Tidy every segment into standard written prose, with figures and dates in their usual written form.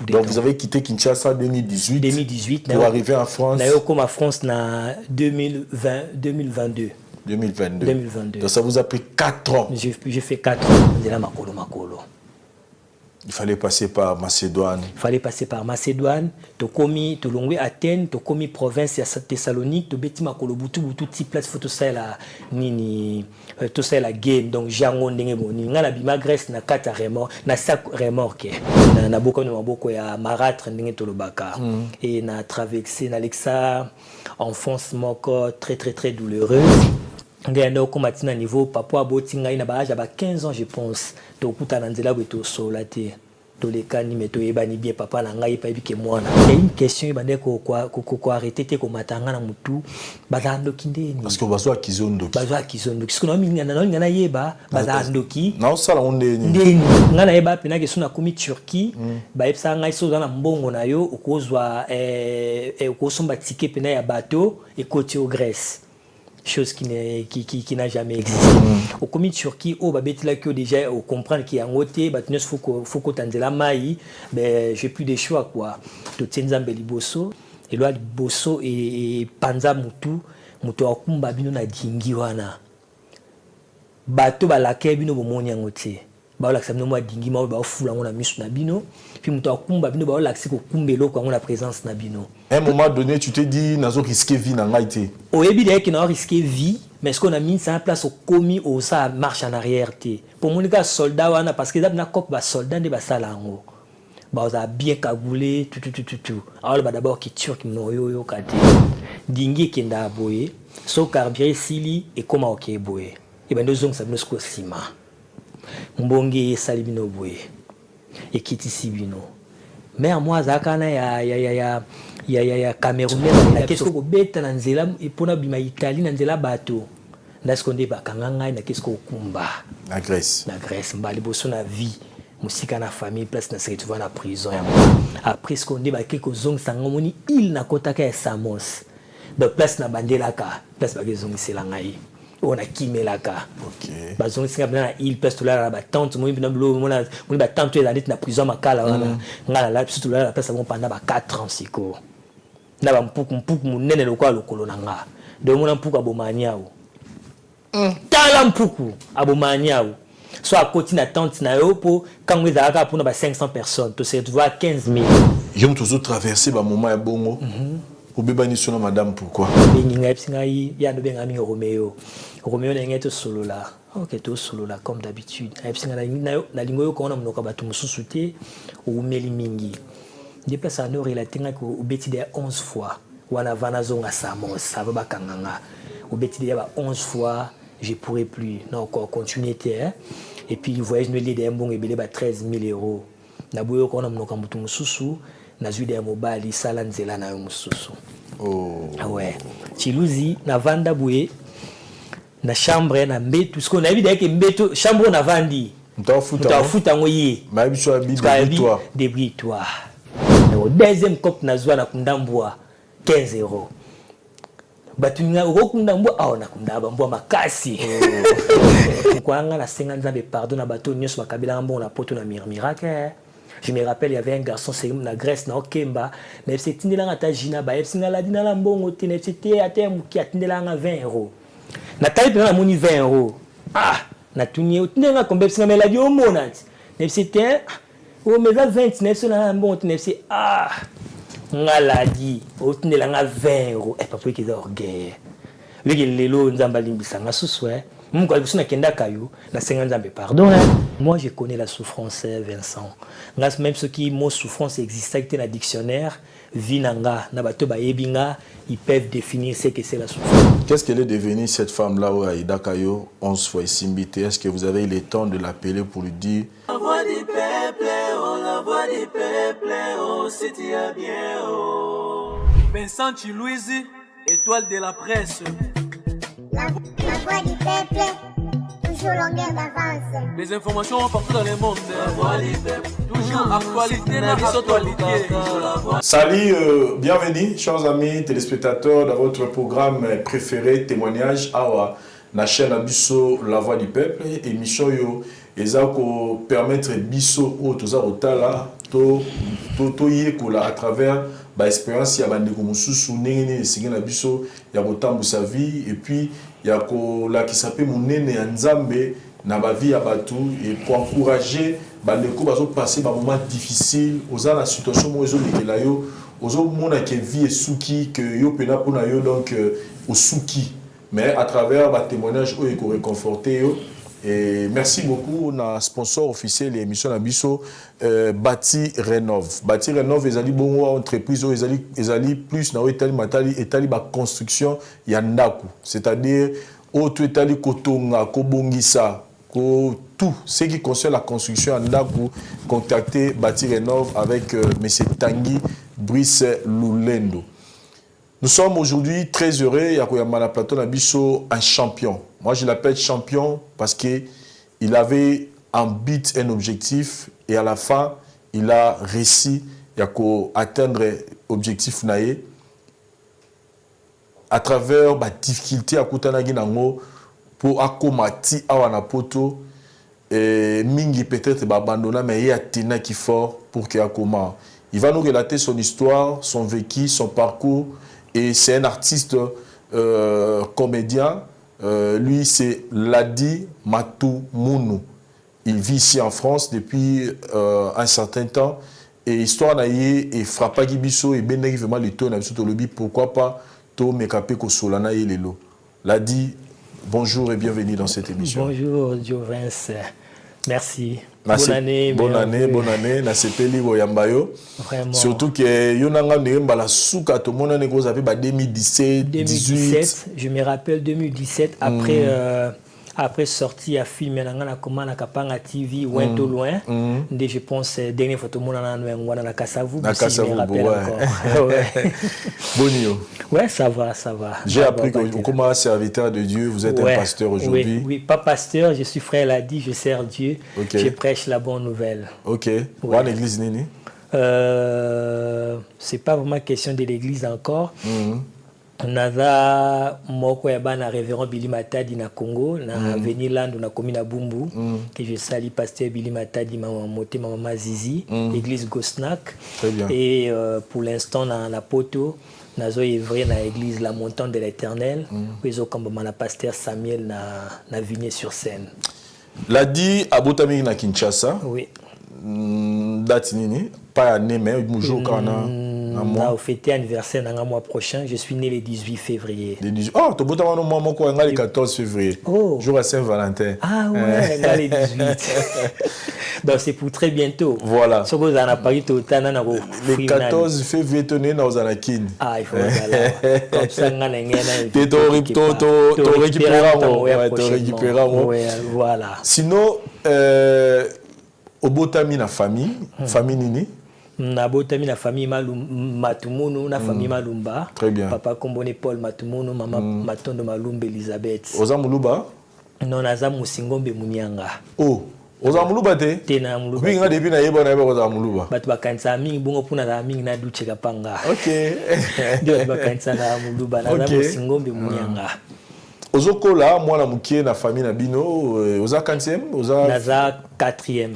de Donc temps. vous avez quitté Kinshasa en 2018, 2018 pour arriver en France. Comme en France en 2022. 2022. Donc ça vous a pris 4 ans. J'ai fait 4 ans de la makolo. Il fallait passer par Macédoine. Tu commis, tu longé Athènes, tu commis province à Thessalonique, tu bêtis makolo butu ti place photo ça la nini tout ça la game donc jango ndenge boni ngala bima Grèce na kata remorque na sac remorque na boko ya marâtre ndenge tolobaka et na traversé na Alexa enfance moko très douloureuse. Ngendo ko matina niveau papa botinga ina ba âge ba 15 ans je pense to kuta na nzela beto solate to les kani meto ebani bien papa na ngai pa bike mwana et une question ibande ko arrêter te ko matanga na mutu bazando kindeni parce que bazo akizondo kisiko na minga na yeba bazando ki na sala ondeni ndeni ngana yeba pena ke suna komi Turquie ba epsa ngai so na mbongo na yo okozwa okosomba ticket pena ya bateau et côté au Grèce. Chose qui n'a jamais existé. Au commis Turquie, au babeti là que déjà au comprendre qu'il y a un côté, il faut que tu la maille, mais j'ai plus de choix quoi. Tu tiens Zambeli bosso et là bosso et panza mutu akumba bino na dingi wana. Bato ba la ke bino bomoni ngote. Ba la ksamno mo dingi ma ba fula ngona misu na bino. Puis mutu akumba bino ba la ko kumbelo kwa ngona présence na bino. À un moment donné, tu te dis, nazo risqué vie dans l'Haïti. Au début, il y a risqué vie, mais ce qu'on a mis, c'est en place au commis, au ça marche en arrière. Pour mon cas, soldat, parce que d'abord, il y a soldat de Basalango. On a bien cagoulé, tout. Alors, d'abord, qui tue, qui m'ont kate. Dingue qui est aboyé, so carburé, sili, et comment ok boyé. Et ben, nous avons ça, nous avons sima. Mbonge, salibino boyé. Et kiti sibino. Mais moi, zakana ya Camerounais na qu'est-ce que beta na nzela epona bima Italie na nzela bato ndasko nde bakanganga na qu'est-ce que kumba na Grèce mbali boso na vie musika na famille place na se retrouver na prison ya après ce qu'on dit ba keko zong sangomoni il na kotaka ya Samos donc place na bandelaka place ba gezong selangai on a kimelaka OK bazong singa na il place to la ba tante mo bina blo mo ba tante la na prison makala wana ngala la surtout la place bon pendant ba 4 ans siko na ba mpuku munene lokwa lokolo nanga de mona mpuku abomaniao tala mpuku abomaniao so à côté na tante na yo po quand vous avez pour na ba 500 personnes to se retrouver 15 000 yo toujours traverser ba moment ya bongo obebani sona madame pourquoi benginga epsingai ya no benga mi Roméo na ngete solo là OK to solo là comme d'habitude epsinga na lingo yo kona mnoka batu mususu te ou meli mingi déplace à nord la tinga ko ubeti de 11 fois wana vana zonga Samos ça va bakanganga ubeti de 11 fois je pourrais plus non encore continuer et puis le voyage nous les de bon ebele ba 13 000 € na boyo kona mnoka mutu mususu na zuide ya mobali sala nzela na yo mususu ah ouais chiluzi na vanda boué na chambre na mbetu parce qu'on a vu d'ailleurs que mbetu chambre na vandi mtafuta ngoyi mabiso abi débris-toi au deuxième cop na zwa na kundambwa 15 €. Batuninga okundambwa aho na kundaba mbwa makasi. Kwanga na 50 nzambe pardon na bato nyos makabila mbon na poto na miracle. Je me rappelle il y avait un garçon c'est na Grèce na Okemba mais c'est tindela ta jina ba singa la dina la mbongo tene c'était atem ki atindela 20 €. Na taille na moni 20 €. Ah na tunie tindela combien singa mais la di au monat. Mais c'était oh mais 29 sur la mbongo tene c'est ah ngaladi otindela 20 € et papa qui orgueil. Le lelo nzamba limbisa ngasuswe. Pardon, hein? Moi je connais la souffrance, Vincent. Même ceux qui mot souffrance existe dans le dictionnaire, vinanga, nabato ba yebinga, ils peuvent définir ce que c'est la souffrance. Qu'est-ce qu'elle est devenue cette femme-là au Aïdakayo, 11 fois Simbité? Est-ce que vous avez eu le temps de l'appeler pour lui dire la voix du peuple, oh la voix du peuple, oh si tu as bien, oh. Vincent Chilouizi, étoile de la presse. La voix du peuple, toujours longueur d'avance. Les informations partout dans le monde. La voix du peuple, toujours actualité, actualité. Salut, bienvenue, chers amis téléspectateurs, dans votre programme préféré, témoignage à la chaîne Abisso, La Voix du Peuple, émission yo, et ça permettre Bisso au Toza Otala, to yekola à travers l'expérience ya bandeko mosusu ndenge nini esingi na biso ya kotambusa vie et puis ya kolakisa mpe monene ya nzambe na bavi ya bato et pour encourager bandeko bazopase bamoment difficile oza na situation moko ezolekela yo ozomona ke vie esuki ke yo mpena mpona yo donc osuki mais à travers batémoignage oyo ekoreconforte yo. Et merci beaucoup na sponsor officiel de l'émission Nabiso Bati Rénov. Bati Rénov ezali bongo entreprise ezali plus na etali matali etali ba construction ya ndaku. C'est-à-dire auto etali kotonga kobongisa ko tout ce qui concerne la construction ya ndaku contacter Bati Rénov avec monsieur Tanguy Brice Lulendo. Nous sommes aujourd'hui très heureux ya koyamba na plateau Nabiso un champion. Moi, je l'appelle champion parce qu'il avait un but, un objectif, et à la fin, il a réussi à atteindre l'objectif naé à travers la difficulté à Koutanagi Nango pour akomati awana poto et mingi peut-être abandonner mais il y a Tina qui fort pour qu'il akoma. Il va nous relater son histoire, son vécu, son parcours et c'est un artiste comédien. Lui, c'est Ladi Matoumounou. Il vit ici en France depuis un certain temps. Et histoire naïe et frappa gibiso et benegi vraiment le ton nabiso to lobi pourquoi pas to mekape ko solana et lelo. Ladi, bonjour et bienvenue dans cette émission. Bonjour Jovens. Merci. Bonne année, na sepeli boyambayo. Vraiment. Surtout que yonanga ndemba la souka to mona ne ko 2017, 2018. Je me rappelle 2017 après sortie à film na komana kapanga TV loin to loin. Dès je pense dernière photo mona na na Kasavu, je me rappelle encore. Bonio. Ouais, ça va. J'ai appris que vous commencez serviteur de Dieu, vous êtes un pasteur aujourd'hui. Oui, pas pasteur, je suis frère Ladi, je sers Dieu. Okay. Je prêche la bonne nouvelle. OK. Ouais. Une église nini? C'est pas vraiment question de l'église encore. Naza moko ya bana révérend Billy Matadi na Congo na Avenue Land na commune à Bumbu que je salue pasteur Billy Matadi maman Zizi église Gosnak. Très bien. Et pour l'instant na poto nazo œuvrer na église la montagne de l'Éternel pezo comme na pasteur Samuel na Vigné sur Seine. Ladi abotami na Kinshasa. Oui. Date nini? Pas année mais jour kana. On fêté anniversaire dans un mois prochain. Je suis né le 18 février. Oh, tu as le 14 février. Oh. Jour à Saint-Valentin. Ah ouais, le 18. Donc c'est pour très bientôt. Voilà. Le 14 février, tu es dans Zanakin. Ah, il faut aller. Comme ça, tu récupéreras. Voilà. Sinon, au Botami, la famille nini? Na botami na famille Matoumounou na famille Malumba. Très bien. Papa Kombone Paul Matoumounou, maman Matondo Malumba Elisabeth. Oza Muluba? Non, naza Musingombe Munianga. Oh, oza Muluba te? Te na Muluba. Oui, nga depuis na yeba na yeba oza Muluba. Batu bakanisa mingi bongo puna na mingi na duche kapanga. OK. Ndio bakanisa na Muluba na Musingombe Munianga. Ozokola mwana mukie na famille na bino oza 4e oza naza 4e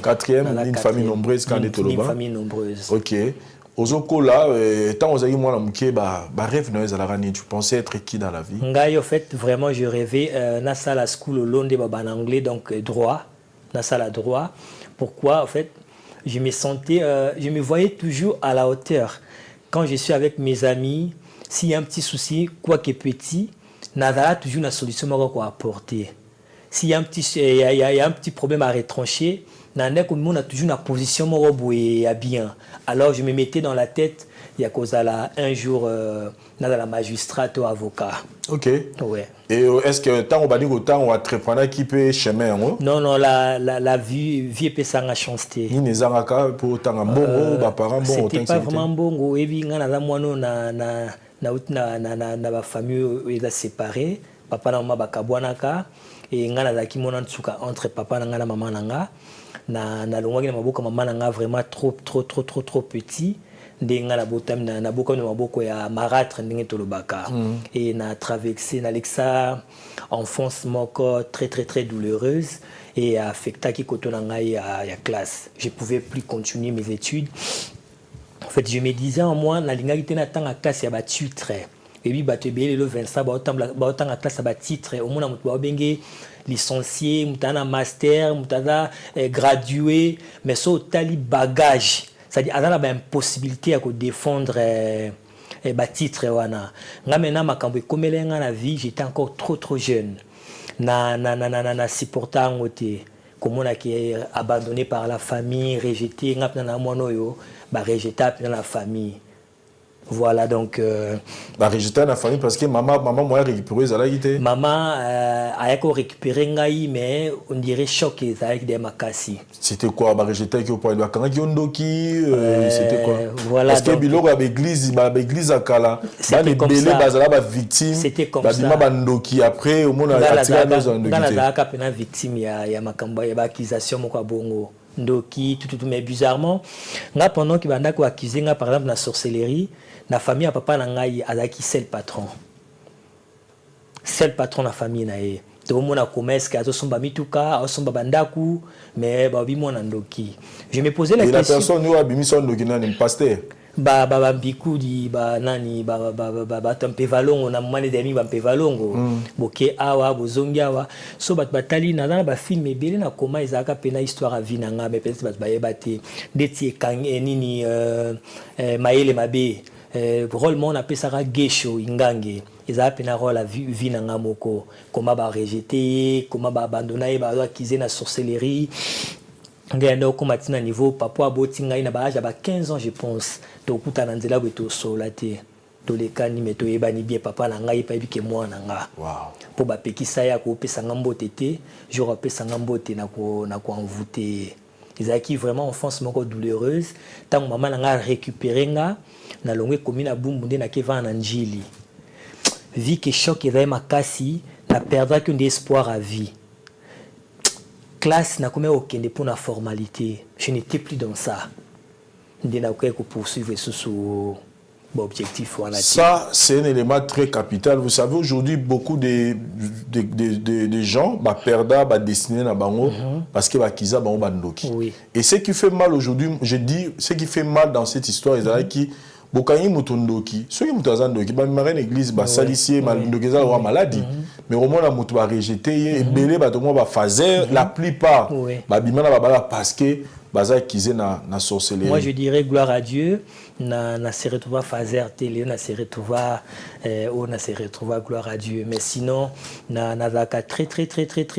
une famille nombreuse quand est une famille nombreuse. OK. Ozokola tant ozaki mwana mukie ba rêve na ezala rani tu pensais être qui dans la vie? Ngai au fait vraiment je rêvais na sala school londe baba en anglais donc droit na sala droit. Pourquoi en fait je me sentais je me voyais toujours à la hauteur quand je suis avec mes amis s'il y a un petit souci quoi que petit Nazara toujours une solution à apporter. S'il y a un petit problème à retrancher, on a toujours une position bien. Alors je me mettais dans la tête, il y a cause un jour dans la magistrate ou avocat. OK. Ouais. Et est-ce que tant on entrepreneur qui peut chemin Non, la vie peut s'en chanter. Ni les araka pour tant bongo, ba parents bon. C'était pas vraiment bongo. Et puis na mono na ba famille est séparée. Papa na maman bakabwanaka et ngana zaki mona tsuka entre papa na ngana maman nanga. na longwaki na maboko maman nanga vraiment trop petit ndenga na botam na boko na maboko ya marâtre ndenge tolobaka et na traversé na lexa enfance moko très douloureuse et affecta qui koto na ngai ya classe. Je pouvais plus continuer mes études. En fait, je me disais en moi na lingaki tena tanga classe ya ba titre et puis bato ebele le 25 ba otanga classe ba titre au mona mutu ba benge licencié mutana master mutana gradué mais so tali bagage. C'est-à-dire qu'il y a une impossibilité à défendre les titres. Maintenant, comme la vie, j'étais encore trop jeune. Na supporté comme on a été abandonné par la famille, rejeté, rejeté dans la famille. Voilà donc. Rejeté dans la famille parce que maman moi récupéré ça là guité. Maman a récupéré ngai mais on dirait choqué avec des makasi. C'était quoi rejeté qui au point de quand qui ondoki c'était quoi? Voilà. Parce que biloko ba église à Kala, c'était comme ça. Bazala ba victime. C'était comme ça. Ba bandoki après au monde a tiré dans un dans la ka pena victime ya makambo ya accusation moko bongo. Ndoki tout mais bizarrement nga pendant qu'il banda ko accuser nga par exemple la sorcellerie. La famille à papa nangai azaki seul patron de la famille nae to mona commerce ka to somba mituka somba bandaku mais ba bi mona ndoki. Je me posais la question. Et la personne où a bimi son ndoki nani pasteur ba biku di ba nani ba tampe valongo na mwana demi ba mpe valongo boke awa bozongi awa so bat batali na ba film ebele na koma ezaka pena histoire à vie nanga mais peut-être bat bayebate ndeti ekang nini maele mabe rôle mon appelle ça gesho ingange ils appellent un rôle à vie nanga moko comment ba rejeter comment ba abandonner ba accuser na sorcellerie ngendo ko matina niveau papa abotinga ina ba âge ba 15 ans je pense to kuta na nzela beto solate to le kani meto ebani bien papa na ngai pa ebike mwana nga wow po ba pekisa ya ko pesa ngambo tete je repesa ngambo te na ko envoûter. Ils ont vraiment une enfance douloureuse. Tant que maman a récupéré, na longwe commune à Bumbundi na Keva na Njili. Vie que choc et ma kasi, na perdra qu'un espoir à vie. Classe n'a comme aucun pour la formalité. Je n'étais plus dans ça. Je n'ai pas poursuivre sous objectif. Ça, c'est un élément très capital. Vous savez, aujourd'hui, beaucoup de gens perdent destinés à Bango parce que Kiza Bango Bandoki. Oui. Et ce qui fait mal aujourd'hui, je dis, ce qui fait mal dans cette histoire, c'est qui Bokanyi Mutondoki, ceux qui Mutazandoki, une église, salicier, Malindogeza ou maladie. Mais au moins, la Mutu va rejeter, et belé, va fazer, la plupart, Bimana parce que Baza Kizé na sorcellerie. Moi, je dirais gloire à Dieu. Na se retrouva fazer télé, na se retrouva gloire à Dieu. Mais sinon, na très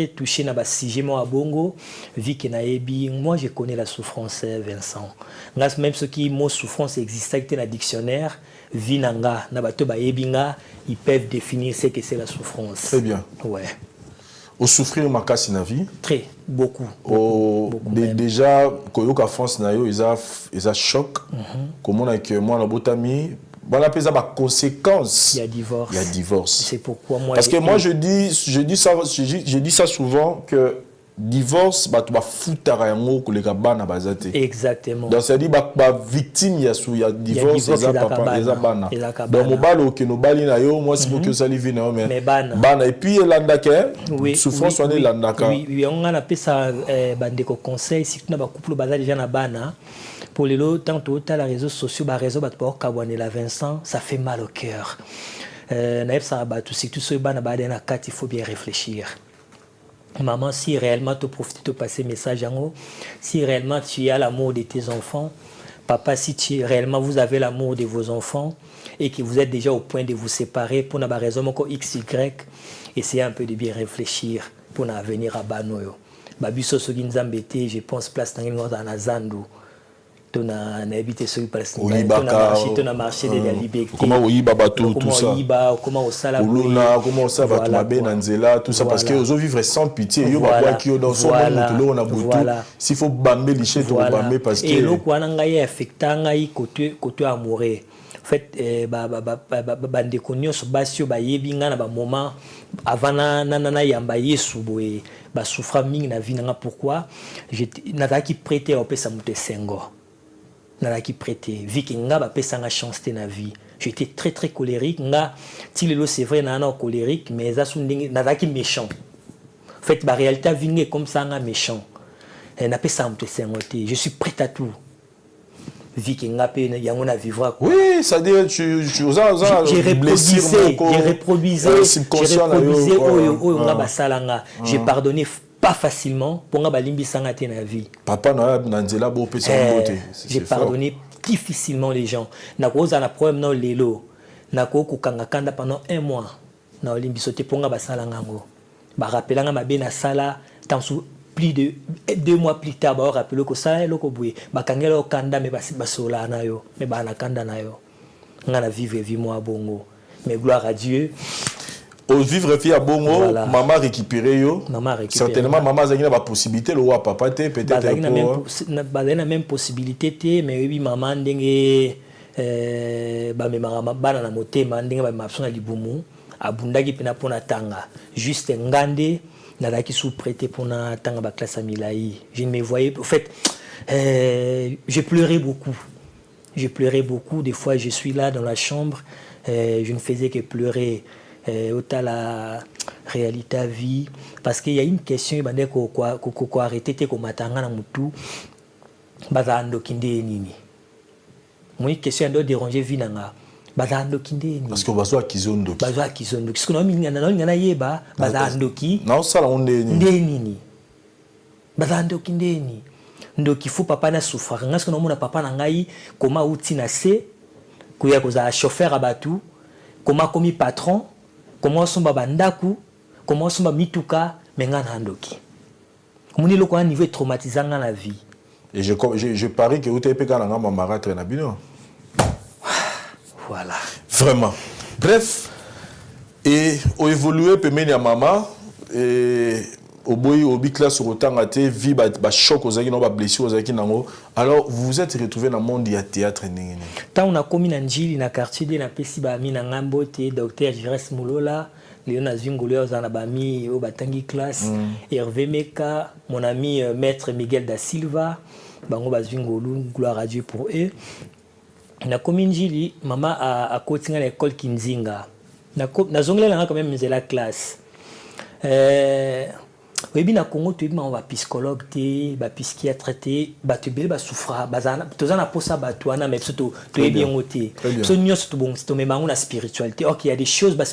touché na basije mo abongo, vu que na ebi, moi je connais la souffrance Vincent. Même ce qui mot souffrance existait dans le dictionnaire, vinanga na bato ba ebinga, ils peuvent définir ce que c'est la souffrance. Très bien. Ouais. Au souffrir makasi na vie très beaucoup déjà koyoka France na yo ils a choc comment on a que moi na botami voilà pesa ba conséquences il y a divorce c'est pourquoi moi parce que moi je dis ça souvent que divorce ba to ba futara yango ko le bana bazate exactement donc ça dit ba victime ya divorce eza papa eza bana donc mobalo ke no bali na yo moi c'est pour que ça live na mais bana et puis landaka souffrance on est landaka oui on a appelé ça bandeko conseil surtout na ba couple baza déjà na bana pour les lots tant à la réseaux sociaux ba réseau ba to kabwane la Vincent ça fait mal au cœur na ça ba tout surtout ce bana ba na kat il faut bien réfléchir. Maman, si réellement tu profites de passer message en haut, si réellement tu as l'amour de tes enfants, papa, si réellement vous avez l'amour de vos enfants et que vous êtes déjà au point de vous séparer pour n'avoir raison encore X, Y, essayez un peu de bien réfléchir pour venir à Banoyo. Babiso Soginzambete, je pense place dans Nazando. tona na habité sur Palestine tona marché de la liberté comment oyiba bateau tout ça comment au sala comment ça va tout mabe na nzela tout ça parce que ozo vivre sans pitié yo ba qui dans son monde tout na botou s'il faut bamber liché to bamber parce que et lo kwa ngai affecta ngai côté amoureux en fait bande konyo basio ba yebi nga na ba moment avant na yamba yesu boye ba souffra mingi na vie nga pourquoi j'étais nata qui prêter au pesa muté sengo nata qui prêter vu que nga ba pesa nga chance na vie j'étais très très colérique nga tilelo c'est vrai na colérique mais ça sont nata qui méchant en fait la réalité vingue comme ça nga méchant na pesa muté sengo je suis prêt à tout vu que nga pe yango na vivre oui ça dire tu j'ai reproduisé oyo nga basalanga j'ai pardonné pas facilement pour nga balimbisanga te na vie papa na nzela bo pesa mbote j'ai pardonné difficilement les gens na koza na problème na lelo na ko kanga kanda pendant 1 mois na olimbiso te pour nga basalanga ngo ba rappelanga mabe na sala tant plus de 2 mois plus tard ba rappelé que ça loko boué ba kangela o kanda me basola na yo me ba na kanda na yo nga na vivre vie moi bongo mais gloire à Dieu au vivre vie à bongo voilà. Maman récupérer yo certainement maman zaki na ba possibilité le wa papa te peut-être ba na même possibilité te mais oui maman ndenge ba me mama bana na motema ndenge ba mapsona libumu abundaki pena pona tanga juste ngande qui sous-prêté pour na tanga ba classe Milaï. Je ne me voyais en fait je pleurais beaucoup des fois je suis là dans la chambre je ne faisais que pleurer autant la réalité à vie parce qu'il y a une question bande ko arrêter te ko matanga na mutu bazando kinde nini moi question ndo déranger vie nanga bazandoki ndeni parce que bazwa kizondo kisiko na minga na yeba bazandoki na sala ndeni bazandoki ndeni ndoki fu papa na souffrir ngasko na mona papa na ngai koma uti na se kuya koza chauffeur abatu koma komi patron koma somba bandaku koma somba mituka menga na ndoki moni loko à niveau traumatisant dans la vie et je parie que vous t'avez peka na ngamba maratre na bino. Voilà. Vraiment. Bref, et au évolué pemeni à maman et au boy au big class au temps até vie ba choc aux aki no ba blessure aux aki nango. Alors vous vous êtes retrouvé dans le monde du théâtre ningene. Tant on a commis na njili na quartier de na pesi ba mi na ngambo te docteur Jires Moulola Léona Zingolo za na ba mi au batangi classe Hervé Meka mon ami maître Miguel da Silva bango ba Zingolo gloire à Dieu pour eux. Na kominjili mama a coaching à l'école Kinzinga na zongela nga quand même la classe oui na Congo tu ma va psychologue te ba psychiatre te ba te bele ba souffra bazana tozana posa ba toana mais surtout tu es bien ôté so nyos tout bon to me na spiritualité OK il y a des choses ba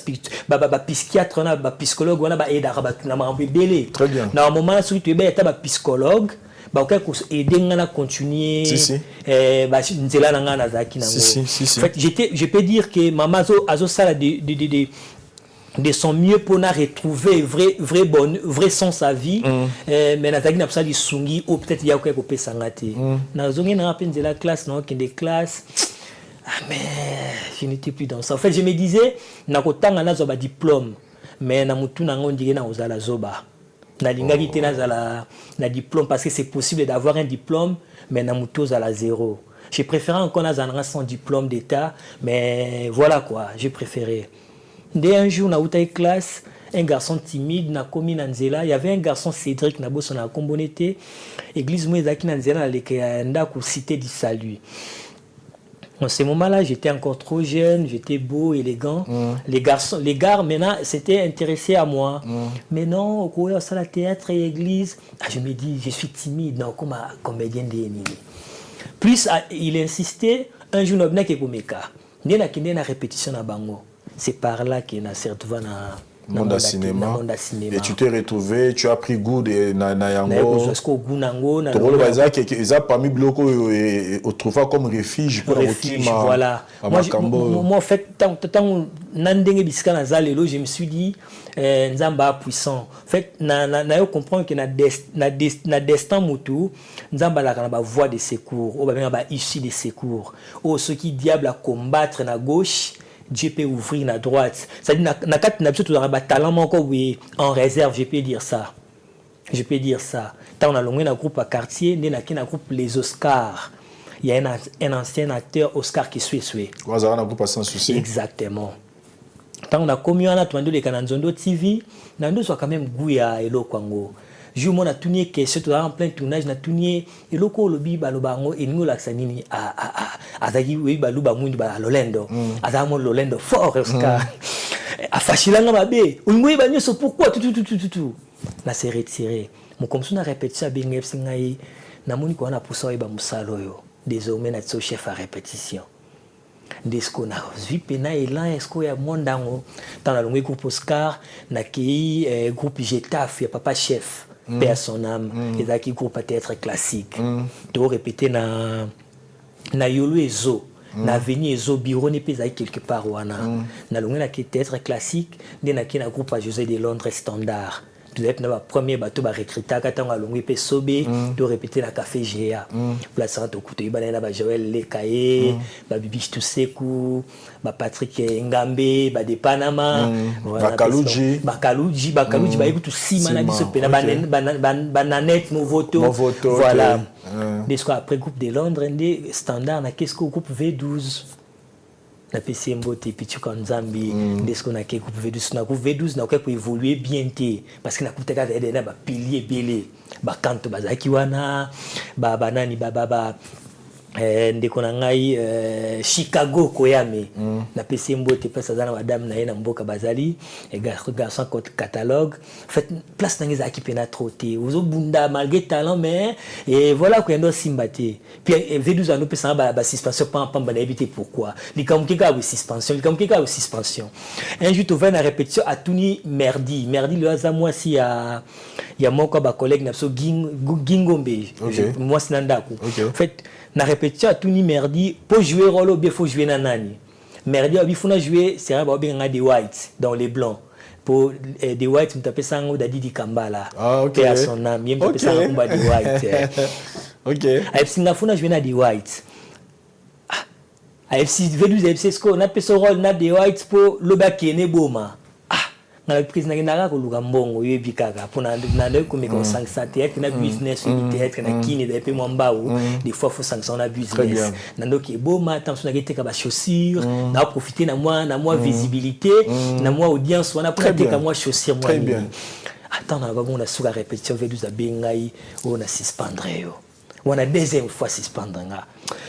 psychiatre na ba psychologue wana ba aida ba na ma bele na moment là tu es bien ta ba psychologue ba ok ko aider ngana continuer ba nzela na ngana zaki nango en fait je peux dire que maman azo sala de son mieux pour na retrouver vrai sens à vie mais na zaki na psa li sungi ou peut-être ya ko pesa ngate na zongi na penze la classe non des classes mais je n'étais plus dans ça en fait je me disais na ko tanga na zo ba diplôme mais na mutu na ngondike na ozala zoba na lingaki te na diplôme parce que c'est possible d'avoir un diplôme mais na muto à la zéro. J'ai préféré encore na sans diplôme d'état mais voilà quoi, j'ai préféré. Dès un jour na outa classe, un garçon timide na komi na nzela, il y avait un garçon Cédric na bosso na kombonete, église moezaki na nzela na leke ndako cité du salut. En ce moment-là, j'étais encore trop jeune, j'étais beau, élégant. Les gars, maintenant, s'étaient intéressés à moi. Mais non, au cours de la théâtre et l'église, je me dis, je suis timide, non, comme un comédien de Nini. Plus il insistait, un jour, il y a une répétition à Bango. C'est par là qu'il y a un certain monde à cinéma. Et tu t'es retrouvé, tu as pris goût de na yango. Tokolo baza que eza parmi bloco autrefois comme refuge pour voilà. Moi en fait tant nandenge bisika na zalelo, je me suis dit nzamba puissant. En fait na yo comprendre que na destin mutu nzamba la kana ba voie de secours, ou ba issue de secours. Oh ce qui diable à combattre na gauche, Dieu peut ouvrir na droite. Ça dit na kat na biso na ba talent encore oui en réserve, je peux dire ça. Je peux dire ça. Tant on a longé na groupe à quartier, na groupe les Oscars. Il y a un ancien acteur Oscar qui suit. Exactement. Tant on a commis en attendant les Cananzondo TV, nando soit quand même gouya elo kwango. Je m'en a tourné question tout en plein tournage na tourné elo ko lobi balobango et nous laksanini azaki oui baluba mundu ba Lolendo. Azamo Lolendo fort Oscar. A fashilanga mabe. Ngwe ba nyoso pourquoi tout. La s'est retiré. Mon comme ça na répétition bingep singai na moni ko na poussa ba musalo yo. Désormais notre chef à répétition. Desco na vu pena elan esco ya mondango dans la longue groupe Oscar na ki groupe Getafe ya papa chef père son âme et là qui groupe peut-être classique to répéter na yolo ezo na avenue ezo bureau ne pesa quelque part wana na longue na qui être classique de na ki na groupe à José de Londres standard. Tu être na premier bateau ba recruter katanga longue pe sobe to répéter la café GA place to kuto ibana na ba Joël Lekaye ba Bibi Tuseku ba Patrick Ngambe ba de Panama Bakaluji ba ekutu sima na biso pe na ba Nanette Movoto voilà des quoi après groupe de Londres ndé standard na qu'est-ce que groupe V12 na PC Mbote Pichu Kanzambi desko na ke groupe V12 na groupe V12 na ko évoluer bien té parce que na kuteka na ba pilier belé ba kanto bazaki wana ba banani ba ndeko na ngai Chicago Koyame na PC Mbote pesa za na madame na ye na mboka bazali et garçon catalogue en fait place na ngeza ki pena troté ozo bunda malgré talent mais et voilà ko ndo simbate puis V12 ano pesa ba suspension pas ba na éviter pourquoi likamke ka suspension un jour to va na répétition à tuni merdi le haza moi si ya moko ba collègue na so Gingombe moi sinandako en fait na répétition à tout ni merdi pour jouer rôle bien faut jouer na nani merdi il faut na jouer c'est un ba bien des whites dans les blancs pour des whites me taper sango dadi di Kambala et à son âme il me taper sango ba des whites OK à FC na faut na jouer na des whites à FC V12 FC sco na pe so rôle na des whites pour le bakene boma na prise na ngaka ko luka mbongo yebi kaka pona na le ko me ko sanction théâtre na business théâtre na kini da pe mwambao des fois faut sanction na business na ndoki bo matin so na keteka ba chaussures na profiter na moi visibilité na moi audience wana pour keteka moi chaussures moi bien attends na ba bon la sous répétition V12 a bengai on a suspendre yo on a deuxième fois suspendre nga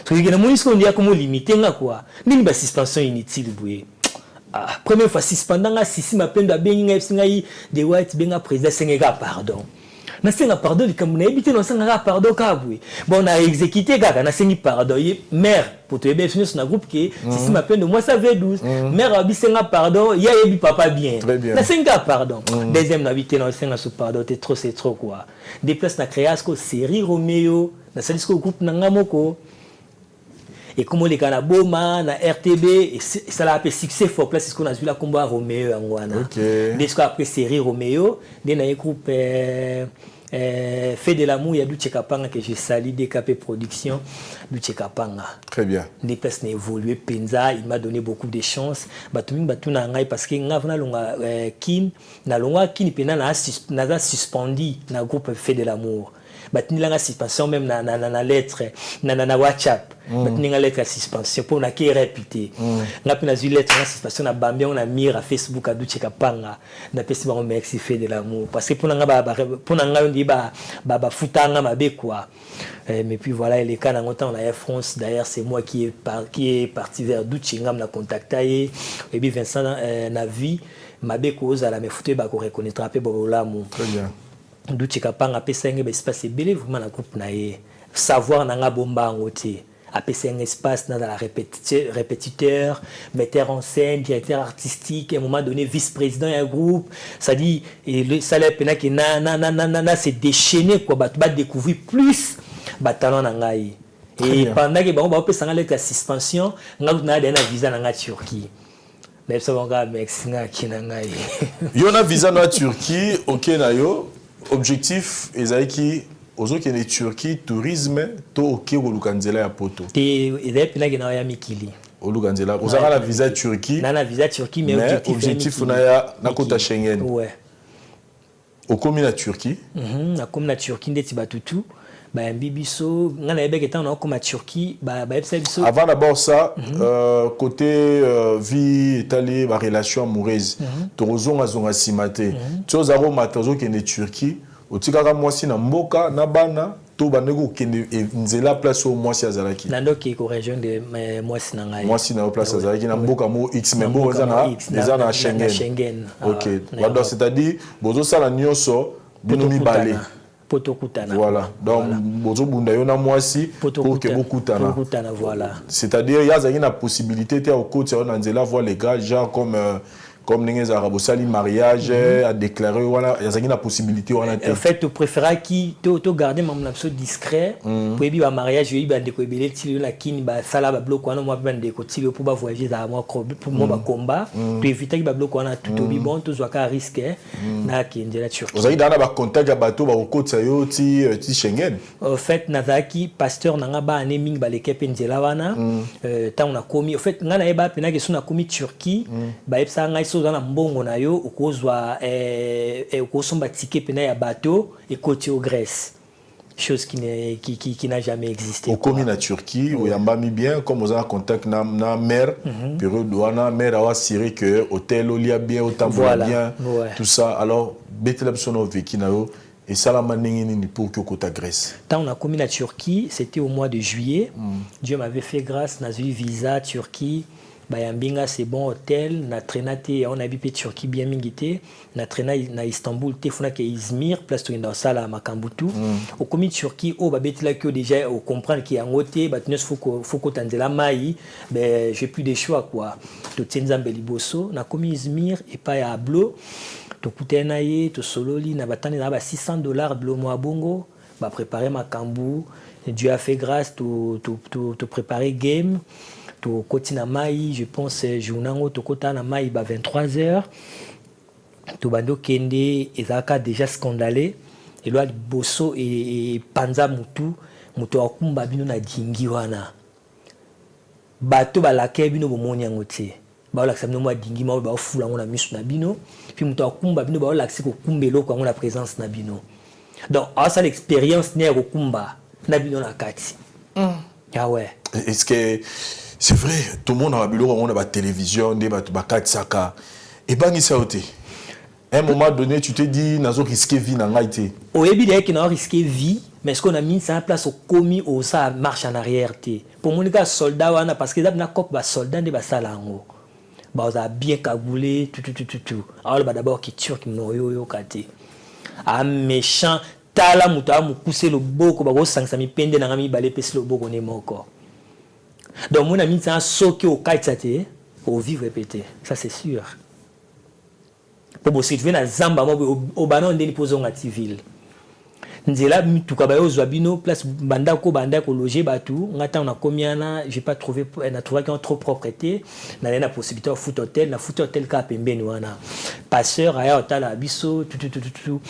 so que na monisko ndia ko mo limiter nga quoi nini ba suspension inutile boué première fois suspendant sisi mapendo abenga ngai de white benga président senga pardon na senga pardon likamuna ebité no senga pardon kabwe bon na exécuté kaka na sengi pardon mère pour te bien na groupe qui sisi mapendo moi ça V12 mère abi senga pardon ya yebi papa bien na senga pardon deuxième na habité no senga sous pardon c'est trop quoi des places na créasco série Roméo na salisco groupe na ngamoko. Et comme les Kanaboma, na RTB, et ça l'a appelé succès fort place, c'est ce qu'on a vu là combat Roméo Angwana. Dès après série Roméo, dès un groupe fait de l'amour, il y a du Tchekapanga que j'ai sali, DKP Production, du Tchekapanga. Très bien. Des places n'a évolué, Penza, il m'a donné beaucoup de chance. Batuming Batuna Ngai, parce que Ngavna Longa Kin, na Longa Kin, Pena n'a suspendu na groupe fait de l'amour. Batini la suspension même na lettre na WhatsApp batini la lettre suspension pour na qui répéter na pina zu lettre na suspension na bambia on a mis à Facebook à Ducheka Panga na pesi ba merci fait de l'amour parce que pour nga on dit ba futanga mabe quoi mais puis voilà les cas dans temps la Air France d'ailleurs c'est moi qui est parti vers Duchengam na contacter et puis Vincent na vie mabe cause à la me fouté ba ko reconnaître après bolamu très bien Ducheka Panga pesa ngebe espace belé vraiment na groupe na ye savoir na nga bomba ngote apaiser un espace dans la répétiteur, metteur en scène, directeur artistique, à un moment donné vice-président d'un groupe, ça dit et le salaire pena qui c'est déchaîné quoi, bah découvrir plus talent nangai. Et pendant que on va passer dans la suspension, on a un visa dans la Turquie. Mais ça va Mexique qui nangai. Yo na visa na Turquie, OK na yo, objectif ezaki ozo qui est Turquie tourisme to OK ko lukanzela ya poto. Et pena que na ya mikili. Au lukanzela, ozaka la visa Turquie. Na visa Turquie mais objectif na ya na kota Schengen. Ouais. Okomi na Turquie. Na comme na Turquie ndeti batutu. Bah bibiso ngana yebeka etant na comme na Turquie bah biso. Avant d'abord ça, côté vie étalée ba relation amoureuse. Torozonga zonga simate. Tozaro matazo ke ne Turquie. Otikaka mwasi na mboka na bana to bandeko kende nzela place au mwasi azalaki. Nando ki ko région de mwasi na ngai. Mwasi na place azalaki na mboka mo X membo eza na Schengen. OK. Donc c'est-à-dire bozo sala nyonso binomi balé. Potokutana. Voilà. Donc bozo bunda yo na mwasi pour que bokutana. Potokutana voilà. C'est-à-dire il y a une possibilité te au côté on nzela voir les gars genre comme les arabes sali mariage à déclarer voilà il y a une possibilité on a en fait tu préfères qui to garder mon absolu discret pour bi ba mariage yi ba ndeko ebele ti la kini ba sala ba bloc wana moi ba ndeko ti pour ba voyager za moi pour moi ba combat pour éviter que ba bloc wana tout bi bon to zwa ka risque na kindi la Turquie. Vous avez dans ba contact ya bateau ba okotsa yo ti Schengen. En fait nazaki pasteur nanga ba aneming ba l'équipe nzela wana tant on a commis en fait ngana eba pena que sona commis Turquie ba epsa ngai dans la mbongo na yo okozwa okosomba ticket pena ya bateau et côté au Grèce, chose qui n'a jamais existé. Au commis na Turquie où yamba mi bien comme vous avez contact na mer période wana mer a assuré que hôtel olia bien autant bien tout ça alors betela bisono veki na yo et ça la maningini pour que côté Grèce. Tant on a commis na Turquie, c'était au mois de juillet. Dieu m'avait fait grâce, n'a eu visa Turquie. Bayambinga c'est bon hôtel na traînate on habite Turquie bien mingité na traîna na Istanbul te funa ke Izmir place to dans sala makambutu au commis Turquie au babeti là que déjà au comprendre qu'il y a un hôtel batnes faut tanzela mai ben j'ai plus de choix quoi to tenzambe liboso na commis Izmir et pas ya blo to kutena ye to sololi na batani na ba $600 blo mois bongo ba préparer makambu Dieu a fait grâce to préparer game to kotina mai je pense journango to kota na mai ba 23h to bando kende ezaka déjà scandalé et loi bosso et panza mutu akumba bino na dingi wana bato balake bino bomoni yango te ba olakisa bino mwa dingi ma ba ofula ngo na misu na bino puis muto akumba bino ba olakisa ko kumbelo ko ngo na présence na bino donc ça l'expérience ne ko kumba na bino na kati ah ouais est-ce que c'est vrai, tout le monde a la télévision, des saka. Et bangi ça ôté. À un moment donné, tu te dis, n'a pas risqué vie dans l'IT. Au début, il n'a pas risqué vie, mais ce qu'on a mis, c'est en place au commis ou ça marche en arrière. Pour mon cas, soldat, parce que d'abord, il y a soldat de Basalango. On a bien cagoulé, tout. Alors, d'abord, qui turc, qui m'ont kate. Un méchant, tala mouta, mou pousser le boko, bah, sang, ça m'y pende, n'a mis balé, pèse le boko, n'est moko. Donc, mon ami, c'est un soké au kaitsate, au vivre répété. Ça, c'est sûr. Pour bosser, tu viens à Zamba, au banon, on dépose en civil. Nzela, tout cas, au Zwabino, place Bandako, logé, batou. On attend, on a combien, j'ai pas trouvé, on a trouvé qu'on a trop propreté. On a la possibilité de foot hôtel, na foot hôtel, kapembe, nous, on a passeur, aya, hôtel, abisso, tout.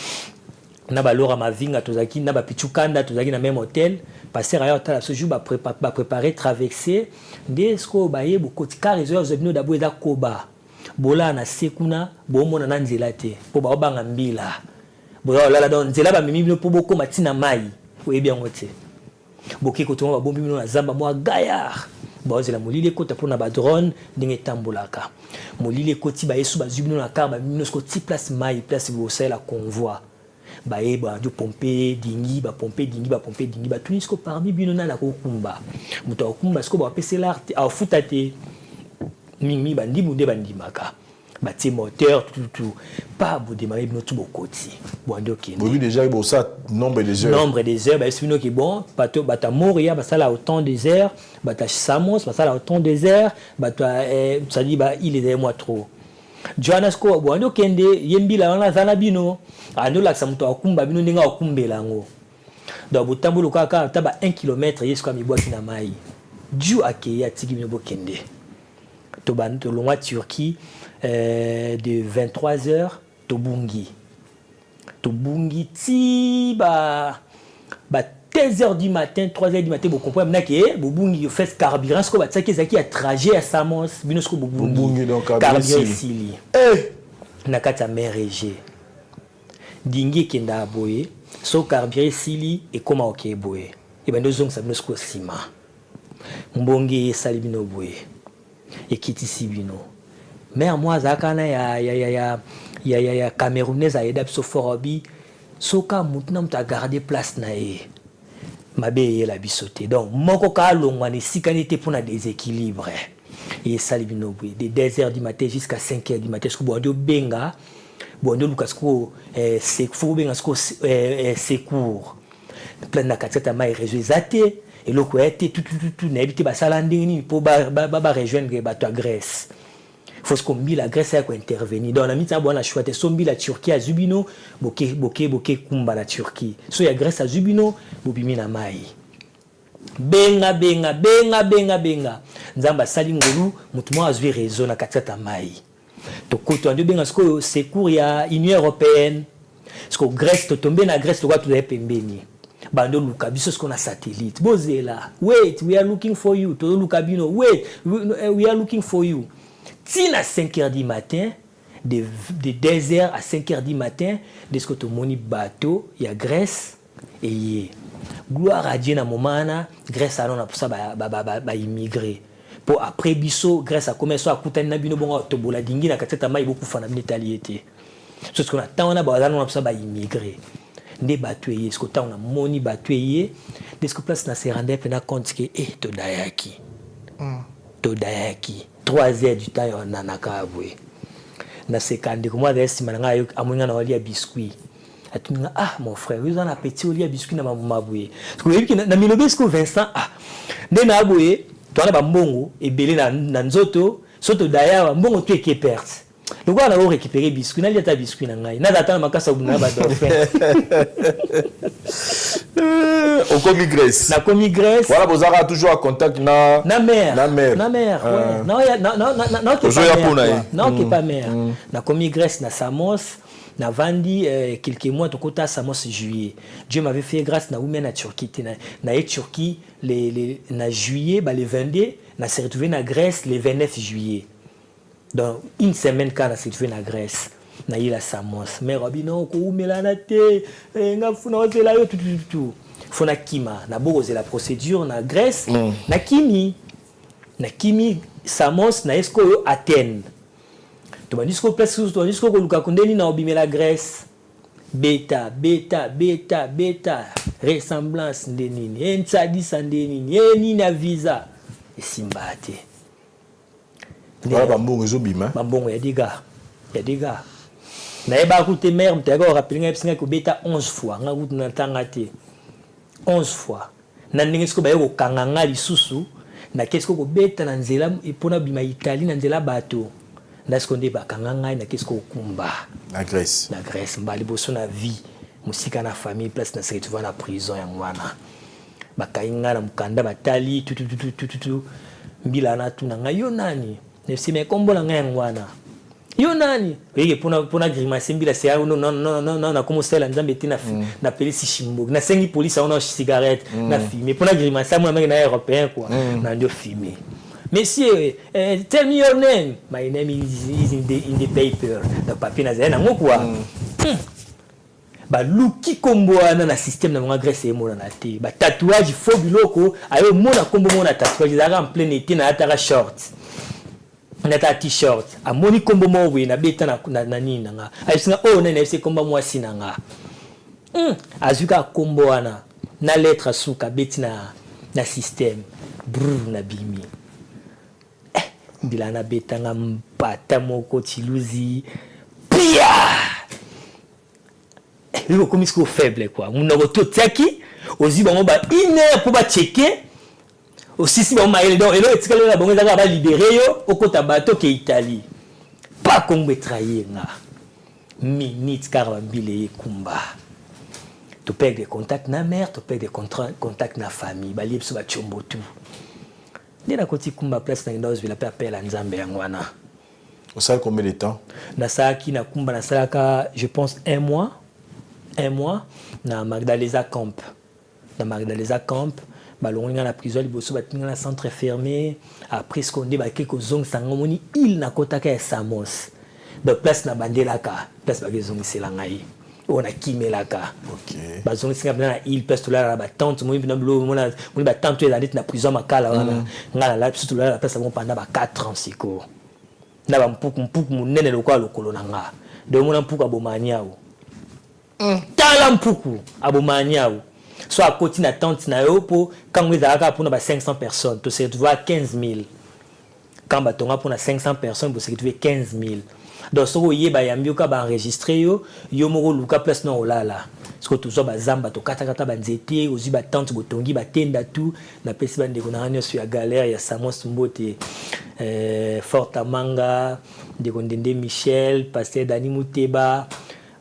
Na ba lora ma vinga tozaki na ba pichukanda tozaki na même hôtel passer ailleurs tala ce jour ba préparer traverser ndesko ba ye bokoti ka réseau zebino dabo eza koba bola na sekuna bo mona na nzela te po ba obanga mbila bola la don nzela ba mimi po boko matina mai oye bien ngote boki ko to ba bombi na zamba mo gayar ba zela molile kota pona ba drone ndenge tambolaka molile koti ba yesu ba zubino na car ba mino sko ti place mai place bo sala convoi ba du pomper dingi ba tunisko parmi bino na ko kumba muto kumba sko ba pese l'art a futate mimi bandi munde bandi maka bâti moteur tout pas vous démarrer bino tout bokoti bondo kende oui déjà il ça nombre des heures bah c'est qui bon bato bata Moria bah ça là autant des heures bata Samos bah ça là autant des heures bata ça dit bah il est moi trop Johannesco bondo kende yembila wana zana bino ando la samuto akumba bino ninga akumbela ngo donc botambulo kaka taba 1 km yesko mi boaki na mai du akeya tiki bino bokende to banto longwa Turquie de 23h Tobungi ti ba 13h du matin 3h du matin vous comprenez maintenant que Bobungi yo fait carburant ce que ba tsaki zaki a trajet à Samos bino ce que Bobungi donc carburant sili na kata mer Égée dingi kenda boye so carburant sili et comment OK boye et ben dozong ça bino ce que sima mbongi sali bino boye et kitisi bino mère moi zakana ya camerounaise a aidé so forobi soka mutna mta garder place na e mabe la bisoté donc moko ka longwa ni sikanité pour na déséquilibre et salibino de 2h du matin jusqu'à 5h du matin ce que bondo benga bondo lukasko secours benga sko secours plein na katata mai réseau zaté et le quoi était tout n'habité ba salandini pour ba rejoindre ba to Grèce faut ce qu'on dit la Grèce a intervenir dans la mita bonne choix sombi la Turquie à Zubino boke kumba la Turquie so ya Grèce à Zubino bobimi na mai benga nzamba sali ngolu mutu mo azwi réseau na katata mai to koto ando benga sko secours ya Union européenne sko Grèce to tomber na Grèce to kwa to pembeni bando luka biso ce qu'on a satellite bozela wait we are looking for you to luka bino wait we are looking for you tina 5h du matin de 2h à 5h du matin de ce que to moni bateau ya Grèce et yé gloire à Dieu na momana Grèce alona pour ça ba immigrer pour après biso Grèce a commencé à kutana bino bongo to bola dingi na katata mai beaucoup fana bitaliété ce qu'on attend on a ba pour ça ba immigrer nde batweye ce que ta on a moni batweye de ce que place na se rendre pena compte que to dayaki 3h du temps on a nakabwe na sekande ko moi reste mananga yo amunga na walia biscuit atunga mon frère vous en appétit walia biscuit na mabwe parce que na milobe ce que Vincent nde na abwe to na ba mbongo ebele na nzoto soto daya mbongo tu eke perte le gars a récupéré biscuit na liata biscuit na ngai na data makasa buna ba dauphin au commis Grèce na commis Grèce voilà vous aurez toujours en contact na mère ouais non qui pas mère na commis Grèce na Samos na vandi quelques mois to kota Samos juillet Dieu m'avait fait grâce na women na Turquie na Turquie les na juillet ba les 22 na se retrouvé na Grèce les 29 juillet. Donc une semaine quand on s'est fait en Grèce na ila Samos mais Robino ko umela na te nga funa ozela yo tout fona kima na bozo la procédure na Grèce na kimi Samos na esko yo Athènes to banisco place to banisco ko luka kondeni na obimela Grèce beta ressemblance ndenini ensadi sandeni ni na visa esimbate. Voilà bambongo ezobima bambongo ya diga na eba koute mère mtaka rappeler nga psinga ko beta 11 fois nga kutu na tanga te 11 fois na ndenge siko ba yo kanganga lisusu na kesko ko beta na nzela epona bima Italie na nzela bato ndasko nde ba kanganga na kesko kumba na Grèce mbali boso na vie musika na famille place na se retrouver na prison ya mwana bakainga na mukanda batali tout mbila na tuna nga yo nani nesi me kombola nga ngwana yo nani yeye pona grimace mbila se non na como sela nzambe tina na pelisi shimbo na sengi police ona cigarette na fumer pona grimace moi na européen quoi na ndio fumer monsieur tell me your name my name is in the paper na papier na zena ngo quoi ba luki komboana na système na mwa Grèce emona na te ba tatouage faux biloko ayo mona kombo mona tatouage za en plein été na atara short na ta t-shirt amoni kombo mo we na beta na nina nga ayisinga nene se komba mwasi na nga azuka komboana na lettre suka beti na système brr na bimi bilana betanga mpata moko Chiluzi pia lui comme il faible quoi mon roto tiaki ozi bango ba une heure pour ba checker aussi si bango maele donc elo etikala na bango ezaka ba libérer yo okota bato ke Italie pas Congo trahir nga minute car bambile kumba tu perds des contacts na mère tu perds des contacts na famille ba liebso ba chombo tout ndena koti kumba place na ndoz vila pe appel à Nzambe yangwana. Ça a combien de temps? Na saki na kumba na salaka je pense un mois na Magdalena Camp. Na Magdalena Camp balonga na prison liboso batinga na centre fermé après ce qu'on dit ba quelques zong sangomoni il na kotaka ya Samos. Donc place na bandelaka place ba zong selangai. On a kimelaka. OK. Ba zong singa na il place to la ba tante mo na blo mo na ba tante la na prison makala wana. Ngala la surtout la place bon pendant ba 4 ans siko. Na ba mpuku munene lokwa lokolo nanga. De mo na mpuku abomaniao. Tala mpuku abomaniao. So à côté na tante na yo po quand vous avez pour na 500 personnes, tu se retrouves à 15 000. Quand ba tonga pour na 500 personnes, vous se retrouvez 15 000. Donc so yé ba yambi ka ba enregistrer yo moko luka place na olala. Parce que tout ça ba zamba to kata ba nzete, ozi ba tante botongi ba tenda tout na pesi ba ndeko na nyo sur la galère ya Samos Mbote Fort Amanga, ndeko Ndende Michel, pasteur Dani Muteba,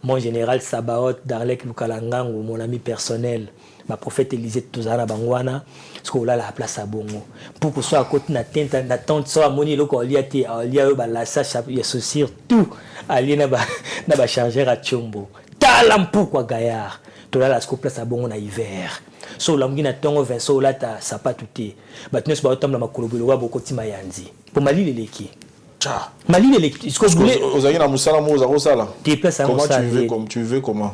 mon général Sabaot Darlek Lukalangango, mon ami personnel. Ma prophète Élisée Tozana Bangwana, parce que là la place à Bongo. Pour que soit à côté na tente soit moni loko liati alia ba la sa ya associer tout ali na ba chargeur à Chombo. Talam pourquoi gaillard. To là la sco place à Bongo na hiver. So la mgina tongo Vincent là ta sapatuté. Batnes ba otam na makolobelo wa bokoti mayanzi. Pour mali leleki. Mali leleki. Est-ce que vous voulez ozaki na musala mo ozako sala? Comment tu veux comment?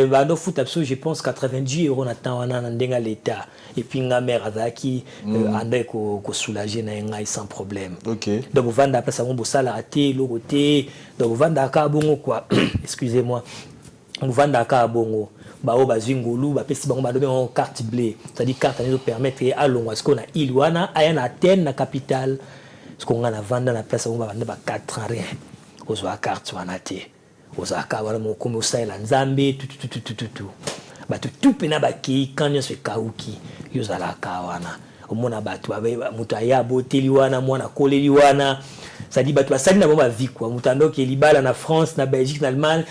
Bah no foot absolu je pense 90 € na temps wana na ndenga l'état et puis nga mère azaki anda ko soulager na ngai sans problème. OK. Donc vanda place mon bosala até le côté donc vanda ka bongo quoi. Excusez-moi. Vanda ka bongo. Ba o bazingulu ba pesi bango ba dobe en carte bleue. C'est-à-dire carte nous permettre à longo parce qu'on a Ilwana aya na Athènes na capitale. Parce qu'on a vanda na place on va vendre ba 4 ans rien. Ozwa carte wana te. Ozaka wala mo komo saila Nzambe tout. Ba tout pena ba ki kanyo se kauki. Yozala ka wana. Omona batu ba mutu aya boteli wana mwana koleli wana. Ça dit batu asali na bomba vie quoi. Mutando ke libala na France, na Belgique, na Allemagne.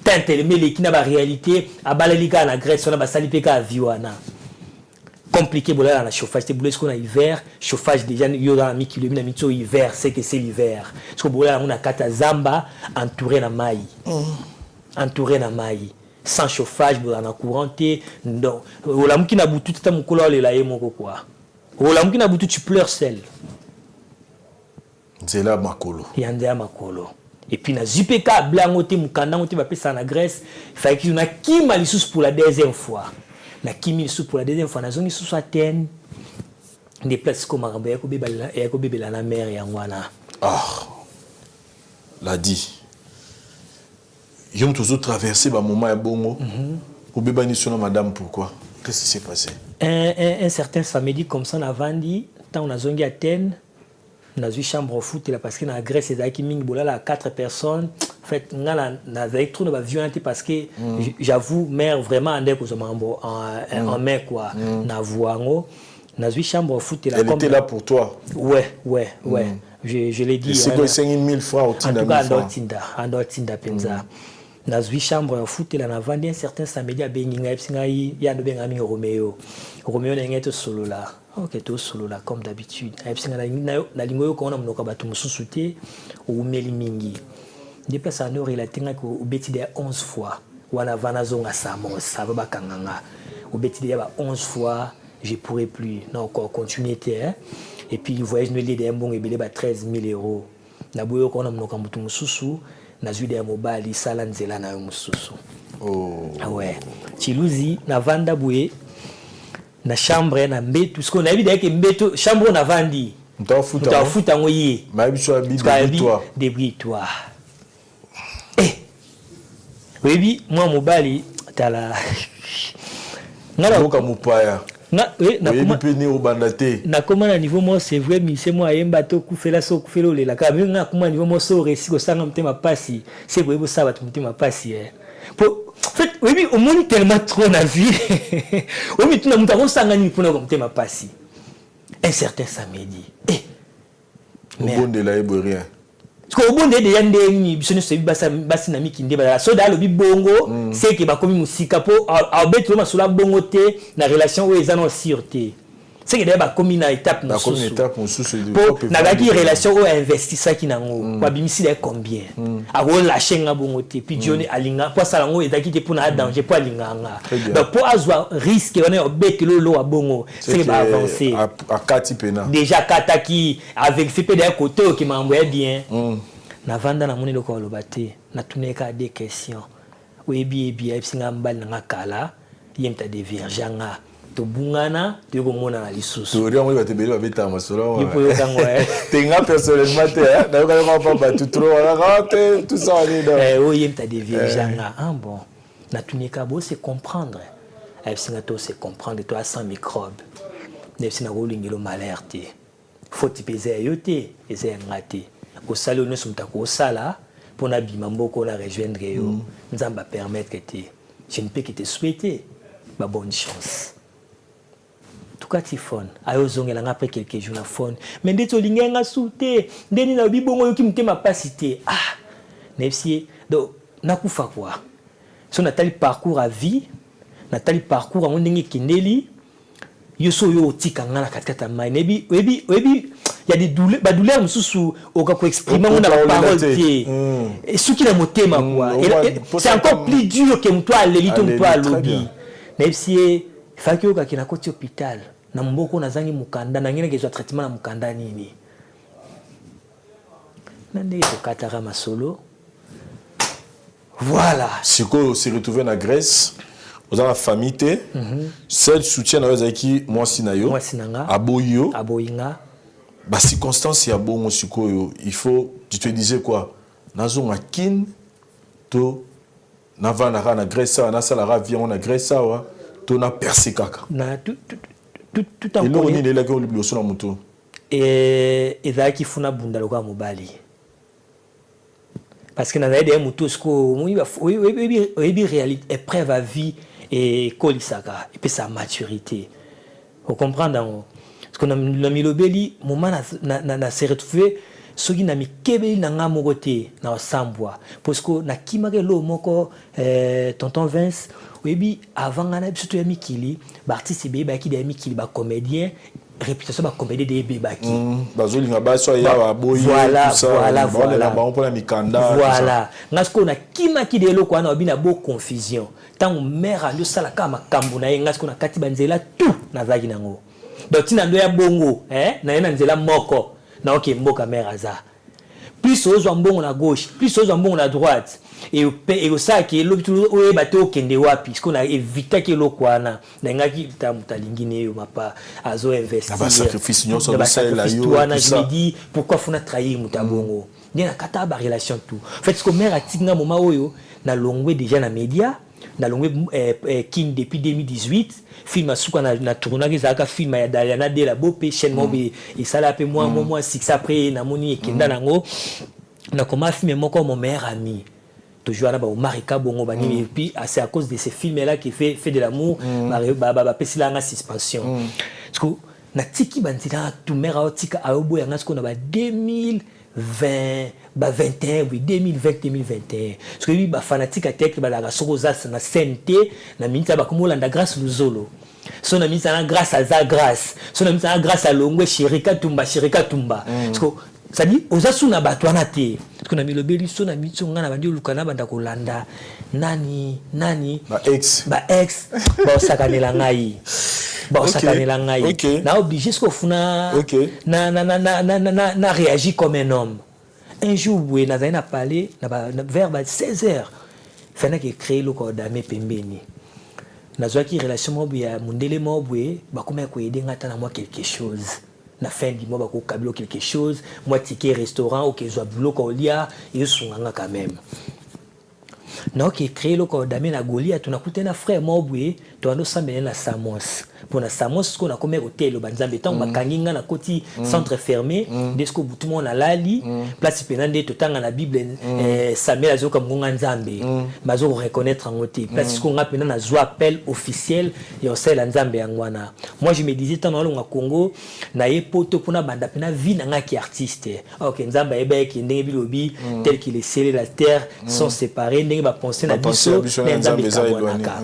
Tanteleme les qui na ba réalité abalalika na Grèce on a ba sali peka vie wana. Compliqué pour la chauffage c'est ce qu'on a hiver chauffage déjà yo dans mi kilo na mito hiver c'est que c'est l'hiver parce que bola on a kata zamba entouré na mai sans chauffage bola na couranté donc ola muki na butu tata mukolo le la yemo quoi ola muki na butu tu pleures seul nzela makolo yandea makolo et puis na zupeka blango te mukanda ngote ba pesa na Grèce il fallait qu'il y a qui malisus pour la deuxième fois. Na kimi sous pour la deuxième fois na zongi sous Athènes des places comme Arabie et ko bebela na mer ya ngwana l'a dit yom toujours traversé ba moment ya bongo ko beba ni sona madame pourquoi qu'est-ce qui s'est passé un certain samedi comme ça na vandi tant on a zongi Athènes na zui chambre au foot là parce que na Grèce et zaki mingi bolala 4 personnes en fait ngala na avec trop de violence parce que j'avoue mère vraiment andé ko zamambo en mai quoi na voango na zui chambre au foot là elle était là pour toi ouais je l'ai dit c'est quoi 5000 francs au tinda ando tinda penza na zui chambre au foot là na vandi un certain samedi a benginga epsingai ya ndo benga mi Romeo na ngeto solo là. Ok, tout solo là comme d'habitude. Na lingo yo kona mnoka batu mususu te ou meli mingi. Déplace en heure il a tenga ko ubeti de 11 fois. Wana vana zonga Samos, ça va bakanganga. Ubeti de 11 fois, je pourrais plus. Non encore continuer hein. Et puis le voyage nous lié de bon ebele ba 13 000 €. Na boyo kona mnoka mutu mususu, na zui de mobali sala nzela na yo mususu. Oh. Ah ouais. Chiluzi na vanda boué. Na chambre na mbetu parce qu'on a vu que mbetu chambre na vandi mtafuta ngoyi mabiso abi débris-toi oui moi mobali tala ngala ko mupaya comment à niveau moi c'est vrai mais c'est moi yemba to kufela so kufelo le la kama nga comment niveau moi so réussi ko sanga mtema pasi c'est vrai bo ça va mtema pasi pour en fait oui au monde tellement trop na vie au mais tu na mutako sanga ni pour na mtema pasi un certain samedi mais bon de la rien parce que au bon de yande ni biso ne se basi na mikinde ba so da lo bi bongo c'est que ba komi musika po a beto ma sula bongo te na relation où ils en ont sûreté c'est que ba komi na étape na so po na ba ki relation où investisseur qui nango ba bimisi de combien a go lâcher nga bongo te puis Johnny alinga po sala ngo ezaki te pour na danger po alinga nga donc pour azwa risque on est beto lo a bongo c'est que ba avancer à kati pena déjà kataki avec fait des côtés qui m'envoie bien na vanda na moni loko lobate na tuneka des questions webi ebi singa mbal na kala yemta de virjanga to bungana to ko mona na lisusu to ria mo ba te beli ba beta masolo ipo yo kango tenga personnellement te na yo ka pas tout trop raté tout ça ali do yemta de virjanga bon na tuneka bo se comprendre singa to se comprendre toi sans microbe ne singa ko lingelo malerte faut te peser yote ese ngate au salon nous sommes au sala pour na bimamboko na rejoindre yo nzamba permettre que je ne peux que te souhaiter ma bonne chance tout cas tifone ayo zongela après quelques jours na phone mais ndeto lingenga souté ndeni na bibongo yo ki mtema pasité nefsi donc nakufa quoi so natali parcours à vie natali parcours en ndenge kindeli yo so yo tika ngana katikata mai nebi webi il y a des douleurs ba douleur mususu oka ko exprimer on a la parole et ce qui la motema quoi c'est encore plus dur que mtwa lelito mtwa lobby nefsi faki oka kina koti hôpital na mboko nazangi mukanda na ngine kezwa traitement na mukanda nini nande ko katara masolo voilà siko se retrouver na Grèce dans la famille seul soutien na wazaki moi sinayo aboyinga ba circonstance ya bongo sikoyo il faut tu te disais quoi nazo makin to na vana na Grèce na sala avion na Grèce wa to na percé kaka na tout en connaît et là que le son moto et ezaki funa bunda loka mobali parce que na zaide moto sko oui réalité épreuve à vie et kolisaka et puis sa maturité vous comprenez parce que na milobeli moment na se retrouver soki na mikebeli na nga mokote na sambwa parce que na kimake lo moko tonton Vince webi avant ngana biso ya mikili ba artiste be ba ki de mikili ba comédien réputation ba comédien de be ba ki bazolinga ba so ya ba boyi voilà ba on pour la mikanda voilà ngasko na kimaki de lo kwa na bina bo confusion tant mère a yo sala kama kambu na ngasko na kati banzela tout na zaki nango donc tina ndo ya bongo na yena nzela moko na oke mboka mère aza plus ozwa mbongo na gauche plus ozwa mbongo na droite et au ça qui lobi tout o ba to kende wapi parce qu'on a évité que lo kwana na ngaki talingi ne yo mapa azo investir ba sacrifice nyo so ça la yo je me dis pourquoi faut na trahir mutabongo ni na kata ba relation tout en fait ce que mère a tinga moment oyo na longwe déjà na média na longwe king depuis 2018 film asuka na tournage zaka film ya Daliana de la Bopé chaîne mobi et ça la pe moi six après na moni ekenda nango na comment film moko mon meilleur ami toujours là au Marika bongo bani et puis c'est à cause de ces films là qui fait de l'amour ba pesila nga suspension parce que na tiki bantina tout mera tika aobo ya ngasko na ba 2020 ba 21 oui 2020 2021 parce que lui ba fanatique attaque ba la sokoza na santé na minta ba komola nda grâce luzolo so na minta na grâce à za grâce so na minta na grâce à longwe shirika tumba parce que ça dit aux asuna batwana te parce que na milobeli so na mitso ngana bandi lukana banda kolanda nani ba ex ba sakanela ngai sakanela ngai na obligé ce qu'on funa na réagit comme un homme un jour où na zaina parler na vers 16h fana que créer le corps d'amé pembeni na zwaki relation mo ya mundele mo bwe ba koma ko aider ngata na moi quelque chose na fin du mois ba ko kabilo quelque chose moi ticket restaurant ou que soit boulot ko lia et sunganga quand même na qui créé le corps d'amé na Goliath na kutena frère mobwe to ando sambela na Samos pour na Samos ko na comme hôtel banzambe tant bakanginga na koti centre fermé desco tout le monde na lali place penande to tanga na Bible Samuel azoka munga nzambe bazo reconnaître en côté place ko nga pena na zo appel officiel yo sel nzambe yangwana. Moi je me disais tant na longa Congo na yepoto pona banda pena vie na nga ki artiste. OK nzambe ebe ki ndenge bilobi tel qu'il est scellé la terre sont séparés ndenge ba penser na biso nzambe kabonaka.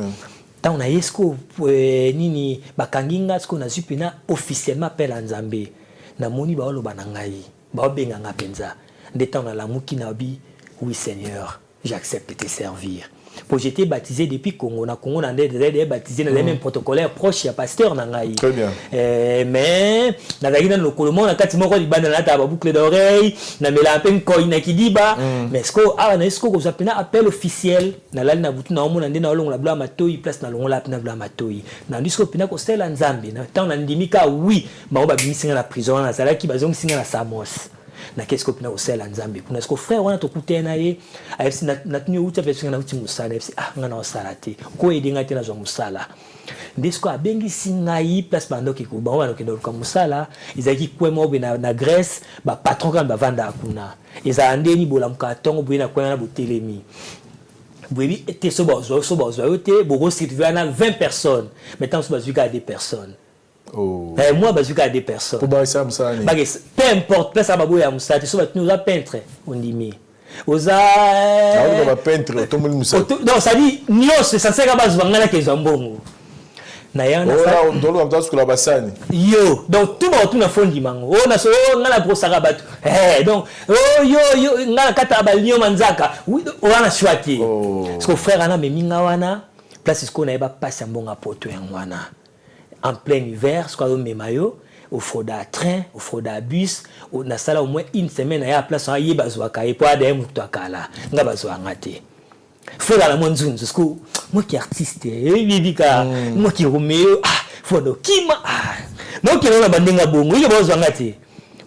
Tant on a yesko nini bakanginga sko na zupina officiellement appel à nzambe na moni ba olo banangai ba obenga nga penza ndeta on a la muki na bi oui Seigneur j'accepte de te servir. Pour j'étais baptisé depuis Congo na ndé baptisé dans les mêmes protocolaires proche ya pasteur na ngai. Très bien. Mais na la le colomon na kati moko libanda na ta ba boucle d'oreille na mela pen ko ina kidiba mais esko na esko ko zapena appel officiel na lali na butu na omo na ndé na longo la bla matoi place na longo la pena bla matoi na ndisko pena ko stela nzambe na tant na ndimika oui ba ba bimisinga na prison na zalaki bazong singa na Samos. Na qu'est-ce que pina osela nzambe kuna esko frère wana to kutena ye afsi na tuni uta pesa na uti musala afsi ngana osala te ko edinga te na zo musala ndesko abengi singai place bando ki kuba wana kendo ka musala izaki kwemo be na Grèce ba patron kan ba vanda kuna eza andeni bola mkatongo bwe na kwena bo telemi bwebi te so bazo te bogo sirvia na 20 personnes maintenant so bazuka 2 personnes. Oh. Moi, je suis à des personnes. Peu importe, place à Baboya Moussa, tu sais, nous sommes peintres, on dit mais. Oza. Peintre, non, ça dit, nous, c'est censé que base vangana que zambongo. Naya na ça. Oh, on doit la bassane. Yo, donc tout le monde a fondi mango. Oh, na so, on a la brosse à rabat. Donc, oh yo, on a la kata balio manzaka. Oui, on a choisi. Parce que frère ana me mingawana, place ce qu'on a pas passé un bon apôtre wana. En plein hiver, ce qu'on a mis maillot, au froda train, au froda bus, on a ça au moins une semaine à la place à y bazouaka et pour aller mutouakala, nga bazouangate. Faut dans la monzune, parce que moi qui artiste, moi qui roméo, faut de kima, moi qui on a bandinga bongo, il y a bazouangate.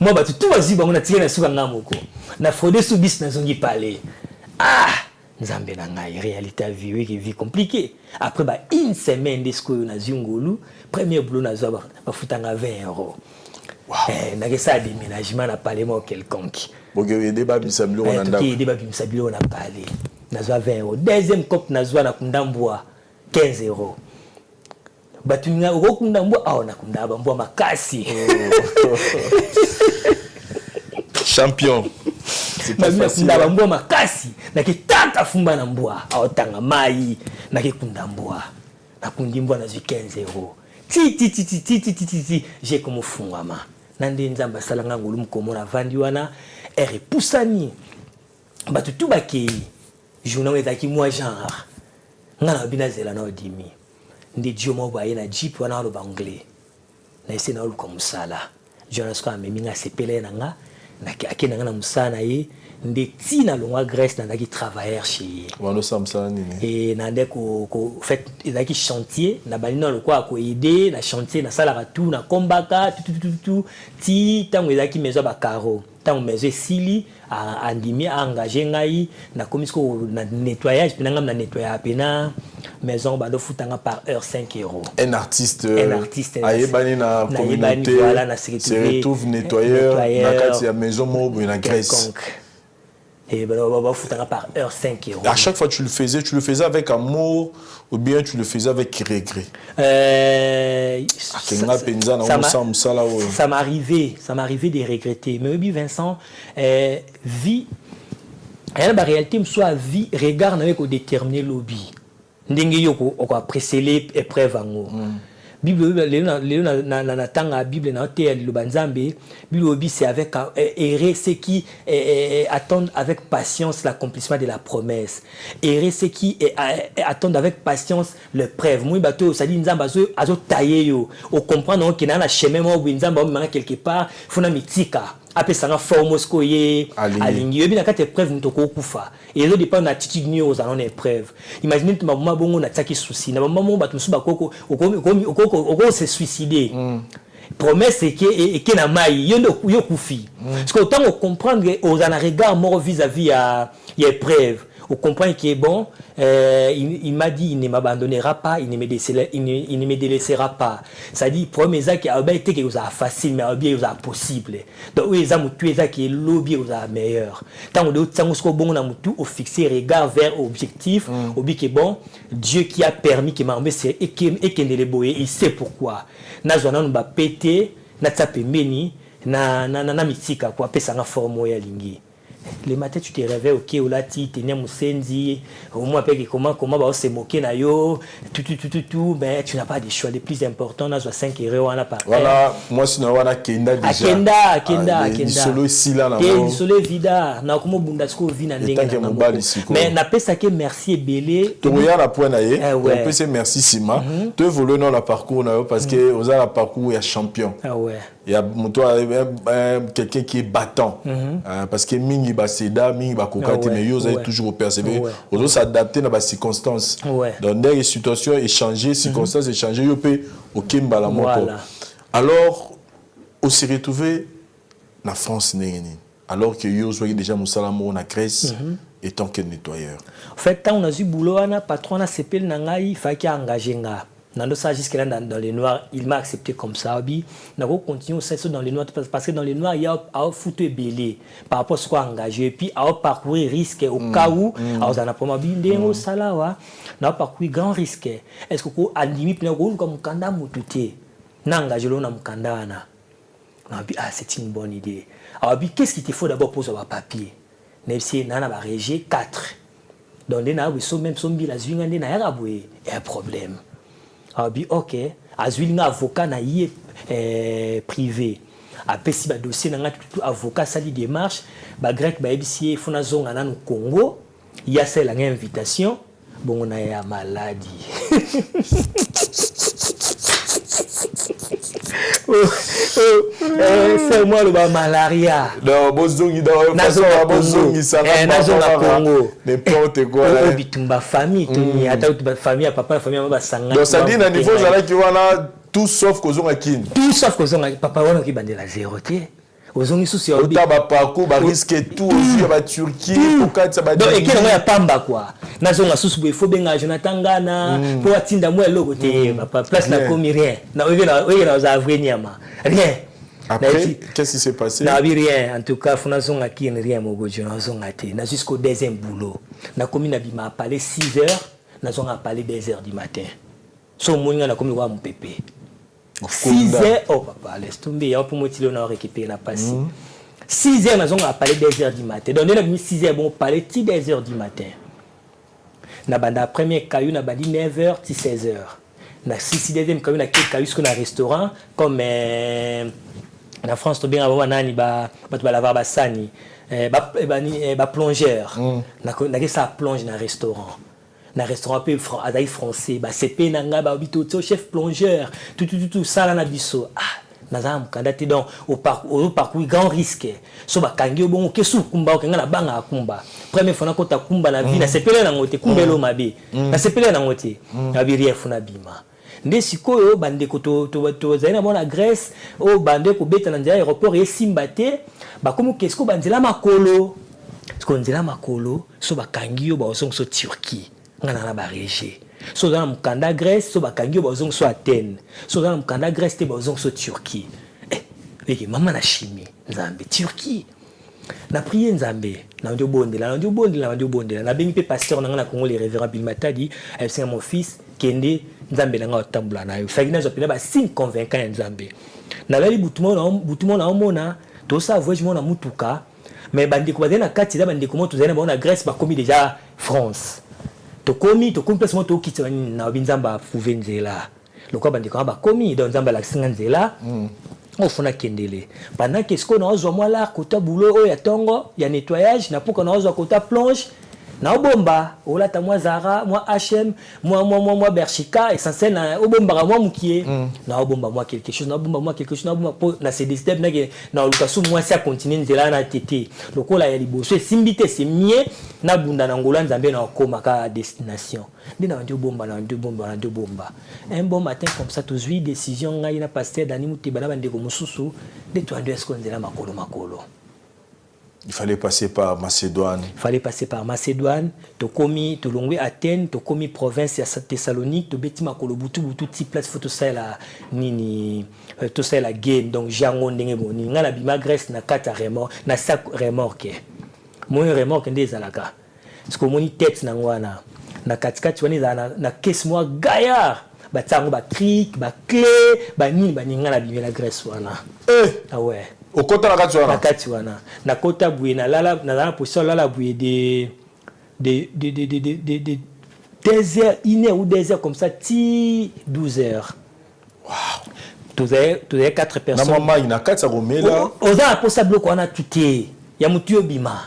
Moi bah tout vas-y, bah on a tiré la souka ngamoko, na fraude sous bis na zongi parler. Nzambe na ngai réalité vie qui vie compliquée après bah une semaine d'esco na zungulu premier boulot na zo ba futanga 20 €. Na que ça déménagement na parlement quelconque bon que débat bisabilo on anda qui débat bisabilo on a parlé na zo 20 €. Deuxième cop na zo na kundambwa 15 €. Batuninga okundambwa na kundaba mbwa makasi champion. C'est pas facile. Na mbwa makasi na kitata fumba na mbwa aotanga mai na kikundambwa na kundimbwa na 15 €. Ti j'ai comme fungama nande nzamba salanga ngulu mkomo na vandi wana ere pusani batu tu bakei journal ezaki moi genre ngana bina zela na odimi ndi diomo baye na jeep wana lo banglais na ese na lu comme sala journal ska meminga sepele nanga na akena ngana musana ye ndeti na longwa Grèce na ndaki travailleur chez wano samsana nini et na ndeko ko fait ezaki chantier na balina lokwa ko aider na chantier na sala ka tout na kombaka tout ti tango ezaki maison ba caro tango maison sili a andimi a engagé ngai na komisko na nettoyage pena ngam na nettoyer pena maison ba do futanga par heure 5 €. Un artiste ayebani na communauté voilà na sécurité retrouve nettoyeur na kati ya maison mobo na Grèce. Et par heure 5 €. À chaque fois tu le faisais avec amour ou bien tu le faisais avec regret? Ça m'arrivait de regretter. Mais oui, Vincent, vie, la réalité me soit vie, regard avec au déterminé lobby. Ndenge yoko on va précéder épreuve en Bible na tanga Bible na te le banzambe Bible c'est avec errer ceux qui attendent avec patience l'accomplissement de la promesse, errer ceux qui attendent avec patience l'épreuve. Moi bateau ça dit nzamba azo tailler yo o comprendre que na chemin mo nzamba o quelque part fona mitika après ça na forme sko ye aligné bien quand épreuve mutoko kufa et le dépend d'attitude ni aux en épreuve. Imaginez que maman bongo na tsaki souci na maman ba tumusu bakoko oko se suicider. Promesse que na mai yo kufi. Parce que autant on comprendre aux en regard mort vis-à-vis à épreuve on comprend qu'il est bon. Il m'a dit il ne m'abandonnera pas, il ne me délaissera pas. Ça dit premier ça qui a été que vous a facile mais bien vous a possible. Donc oui ça mutu ça qui est lobby vous a meilleur. Tant on dit ça qu'on bon na mutu au fixer regard vers objectif, au but qui est bon. Dieu qui a permis que m'a c'est et que ne les boyer, il sait pourquoi. Na zona nous ba péter, na tape meni, na mitika quoi, pesa na forme ya lingi. Les matins tu te réveilles ok olati tenir musenzi au moins après comment va se moquer na yo tout mais tu n'as pas de choix le plus important na 5 euros on a pas voilà moi sinon wana kenda déjà kenda solo ici là solo vida na komo bunda sko vina ndenge na mais na pesa que merci belé to ya na point na ye on peut se merci Sima te voler dans la parcours na yo parce que aux la parcours ya champion il y a quelqu'un qui est battant parce que mingi ba seda mingi ba kokati mais yo avez toujours persévérer aux s'adapter dans les circonstances dans des situations échanger circonstances échanger yo peut OK mbala moko alors on s'est retrouvé na France nengeni alors que yo soyez déjà musalamo na Grèce étant que nettoyeur en fait quand on a eu boulot ana patron na CPL na ngai fa ki engager nga. Dans ça jusqu'à là dans les noirs il m'a accepté comme ça abi na ko continuer ça dans les noirs parce que dans les noirs il y a à foutre belé par rapport à ce qu'on engagé et puis à parcourir risque au cas où alors ça n'a pas bien au sala wa na parcourir grand risque est-ce que ko andimi pina ko comme kanda mututé na engagé lo na mukanda na abi c'est une bonne idée alors abi qu'est-ce qu'il te faut d'abord pour avoir papier nefsi na ba régie 4 donc les na oui so même sombi la zwinga na ya raboué un problème. Ah bien ok azuli nga avocat na yé privé après si ba dossier na nga tout avocat sali démarche ba grec ba ebisi fona zonga na no Congo il y a celle la invitation bon on a ya maladie c'est moi le malaria non bozongi dans bozongi ça na Congo n'importe quoi là bitumba famille tuni ata bitumba famille papa famille ba sanga donc ça dit na niveau zala ki wana tout sauf kozonga kin tout sauf kozonga papa wana ki bandela zéro té ozongi susi obi ba parcours ba risque tout aussi ba Turquie pokati ça ba donc et que ya pamba quoi nazonga susu bo il faut benga Jonathan Ngana pour atinda moi logo té papa place na komi rien na za aveniama rien. Après, qu'est-ce qui s'est passé? Na rien, en tout cas, fona zonga ki rien mogo jona zonga té. Na jusqu'au deuxième boulot. Na komi na bima appelé 6h, na zonga appelé 2h du matin. So moninga na komi wa mpepe. 6h, oh papa, laisse tomber, ya pour motilo na récupérer na passé. 6h na zonga appelé 2h du matin. Donc na 6h bon parler ti 2h du matin. Na banda premier caillou na bandi 9h ti 16h. Na 6e caillou na caillou sur un restaurant comme en France to bien avant nani ba laver ba sani ba plongeur na que ça plonge dans restaurant peu français ba CP nanga ba bito chef plongeur tout ça là na biso nazam kandati donc au parcours grand risque so ba kangi bon ke su kumba okanga na banga kumba première fois na kota kumba na vie na CP na ngote kumbelo mabe na CP na ngote na birie funa bima nde sikoyo bandeko to zaina bona Grèce o bandeko beta na ndia aéroport et simbate ba komo kesko banzela makolo sko nzela makolo so bakangi yo ba osong so Turquie ngana na ba régie so dans mukanda Grèce so bakangi yo ba osong so Athènes so dans mukanda Grèce te ba osong so Turquie et maman na chimie nzambe Turquie na prier nzambe na ndio bondela na bengi pe pasteur na ngana Congo le révérend Bill Matadi c'est mon fils kende nzambe na nga tambula na yo fakina zo pela ba signe convaincant nzambe na lali butumo na omona to sa voyage mona mutuka mais bandi ko bazena kati da bandi ko moto zena ba na Grèce ba komi déjà France to komi place moto kitsa na binzamba prouver nzela lokwa bandi ko ba komi dans nzamba la singa nzela on fona kendele pendant que ce qu'on a zo moi là kota boulot o ya tongo ya nettoyage na pour qu'on a zo kota plonge na obomba olata moi Zara moi HM moi Bershika essentiel na obomba moi mukie na obomba moi quelque chose na obomba na c'est des steps na lukasu moi ça continue nzela na tete lokola ya liboso simbite c'est mieux na bunda na ngola nzambe na koma ka destination ndina ndio bomba un bon matin comme ça tous huit décision ngai na pasteur Dani Muteba na bandeko mususu de to ndio est-ce qu'on nzela makolo Il fallait passer par Macédoine. Il fallait passer par Macédoine, tu commis, tu longé Athènes, tu commis province à Thessalonique, tu bêtis ma kolobutu, tout type place, faut tout ça la nini, tout ça la game, donc jangon n'engé boni, n'a la bima Grèce na kata remorque, na sac remorque, moi remorque ndé zalaka, parce que moni tête na ngwana, na katikati wani na caisse moi gaillard, ba tango ba cric, ba clé, ba nini ba ninga la bima la Grèce wana, ah ouais. Au côté de la Katiwana. Na kota boué na la position la boué de 2 heures, 1 heure ou 2 heures comme ça, 12 heures. Wow. Tu as 4 personnes. Na maman ina 4 romela. Oza pour ça bloc on a tuté. Ya mutu obima.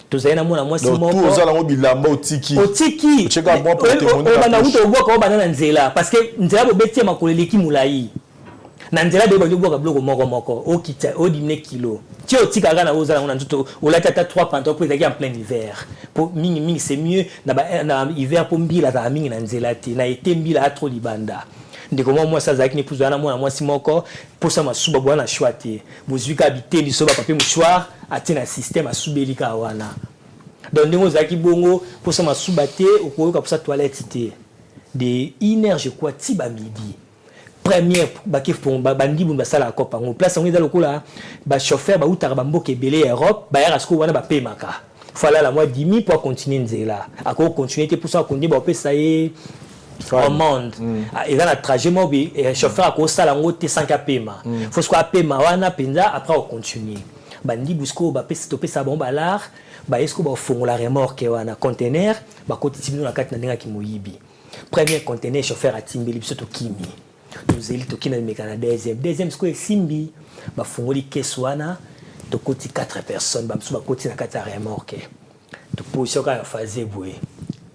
Tu as na mona moi Simon. Donc tu oza la bilamba otiki. Otiki. Cheka moi pour témoigner. On a uto obwa ko banana nzela parce que nzela bo betie makoleleki mulai. Nandela de bajo boka bloko moko okita odimne kilo ti otika kana ozala on nzuto olata ta 3 pantalons pour en plein hiver pour mingi c'est mieux na hiver pour mbila za mingi na nzela te na été mbila a trop libanda ndeko moi ça zaki ni puzana moi simoko pour ça masuba bwana shwate bozwika biteli so ba papier mouchoir atina système asubelika wana donc ndeko zaki bongo pour ça masuba te okoyoka pour ça toilette te de 1 heure je crois ti ba midi première bakif pour bandi bunda sala kopa ngo place on est dans le coup là ba chauffeur ba utara ba mboke belé Europe ba yara sko wana ba pemaka fala la moi 10 000 pour continuer nzela ako continuer pour ça qu'on dit ba pesa ye au monde et dans la trajet mo bi chauffeur ako sala ngo te 100 pema faut ce qu'on pema wana penza après on continue bandi busko ba pesa to pesa bon balar ba esko ba fongola remorque wana container ba kotiti na kati na ndinga ki moyibi premier container chauffeur atimbeli biso to kimi nous élites qui n'a pas deuxième ce que simbi ba fongoli keswana to koti 4 personnes ba msuba koti na kata remorque to position ka fazer boué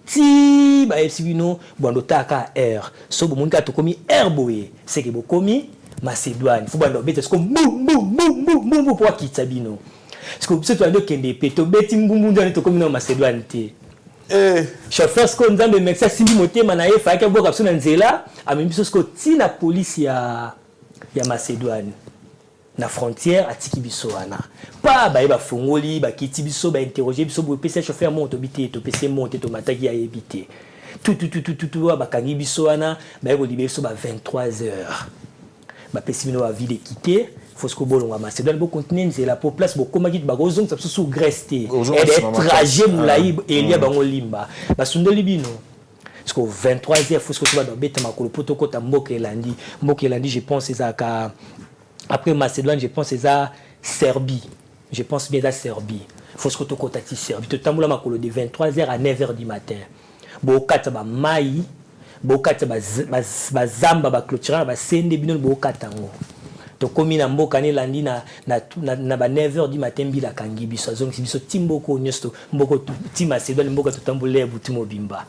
ti ba esibino bondo taka air so bo munika to komi air boué c'est que bo komi Macédoine faut bando bete ce que mou pour kitabino ce que c'est toi de kende peto beti mbumbu ndane to komi na Macédoine te chauffeur ce qu'on dit mais ça simbi motema na ye fa ka boka sona nzela a même chose que ti la police ya Macédoine na frontière atiki biso wana pas ba fongoli ba kiti biso ba interroger biso bo pesa chauffeur monte obité to pesa monte to mataki ya ebité tout ba kangi biso wana ba ko libérer so ba 23 heures ba pesa bino ba ville quitter faut ce que bolonga Macédoine bo continent c'est la pour place bo komaki ba gozong ça sous Grèce et trajet moulaï elia bango limba ba sundoli bino parce que 23 heures faut ce que tu vas dans bête makolo poto kota mbokelandi je pense c'est ça après Macédoine je pense c'est ça Serbie je pense bien à Serbie faut ce que tu kota ti Serbie to tambola makolo de 23h à 9h du matin bo kata ba mai bo kata ba zamba ba clôturer ba sende bino bo kata ngo to komi na mboka ne landi na ba 9h du matin bila kangi biso donc biso timboko nyosto mboko ti Macédoine mboka to tambole buti mobimba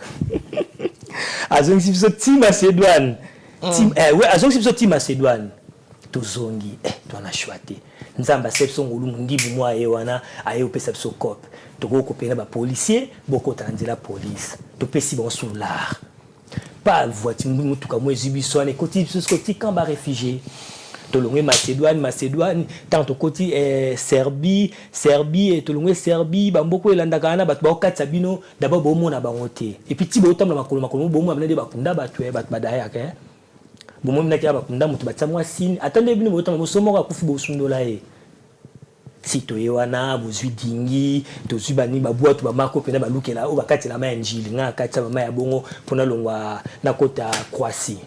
azongi biso ti Macédoine ouais azongi biso ti Macédoine to zongi to na chwate nzamba sepso ngulu ndibu mwa ye wana ayo pesa biso cop to ko kopena ba policier boko tanzela police to pesi bon solar pas voiture mutuka mwezi biso ne koti biso koti kamba réfugié tolongwe Macédoine tant to koti Serbie et tolongwe Serbie bamboko elandaka na bato bakatsa bino d'abord bomona bango te et puis ti botamla makolo bomo abnade bakunda bato bato badaya ke bomo mnaki bakunda mutu batsamwa sine atande bino botamla bosomo ka kufi bosundola e sito yewana bozwi dingi tozwi bani babwato bamako pena balukela o bakatela ma njili nga katsa mama ya bongo pona longwa na kota Croatie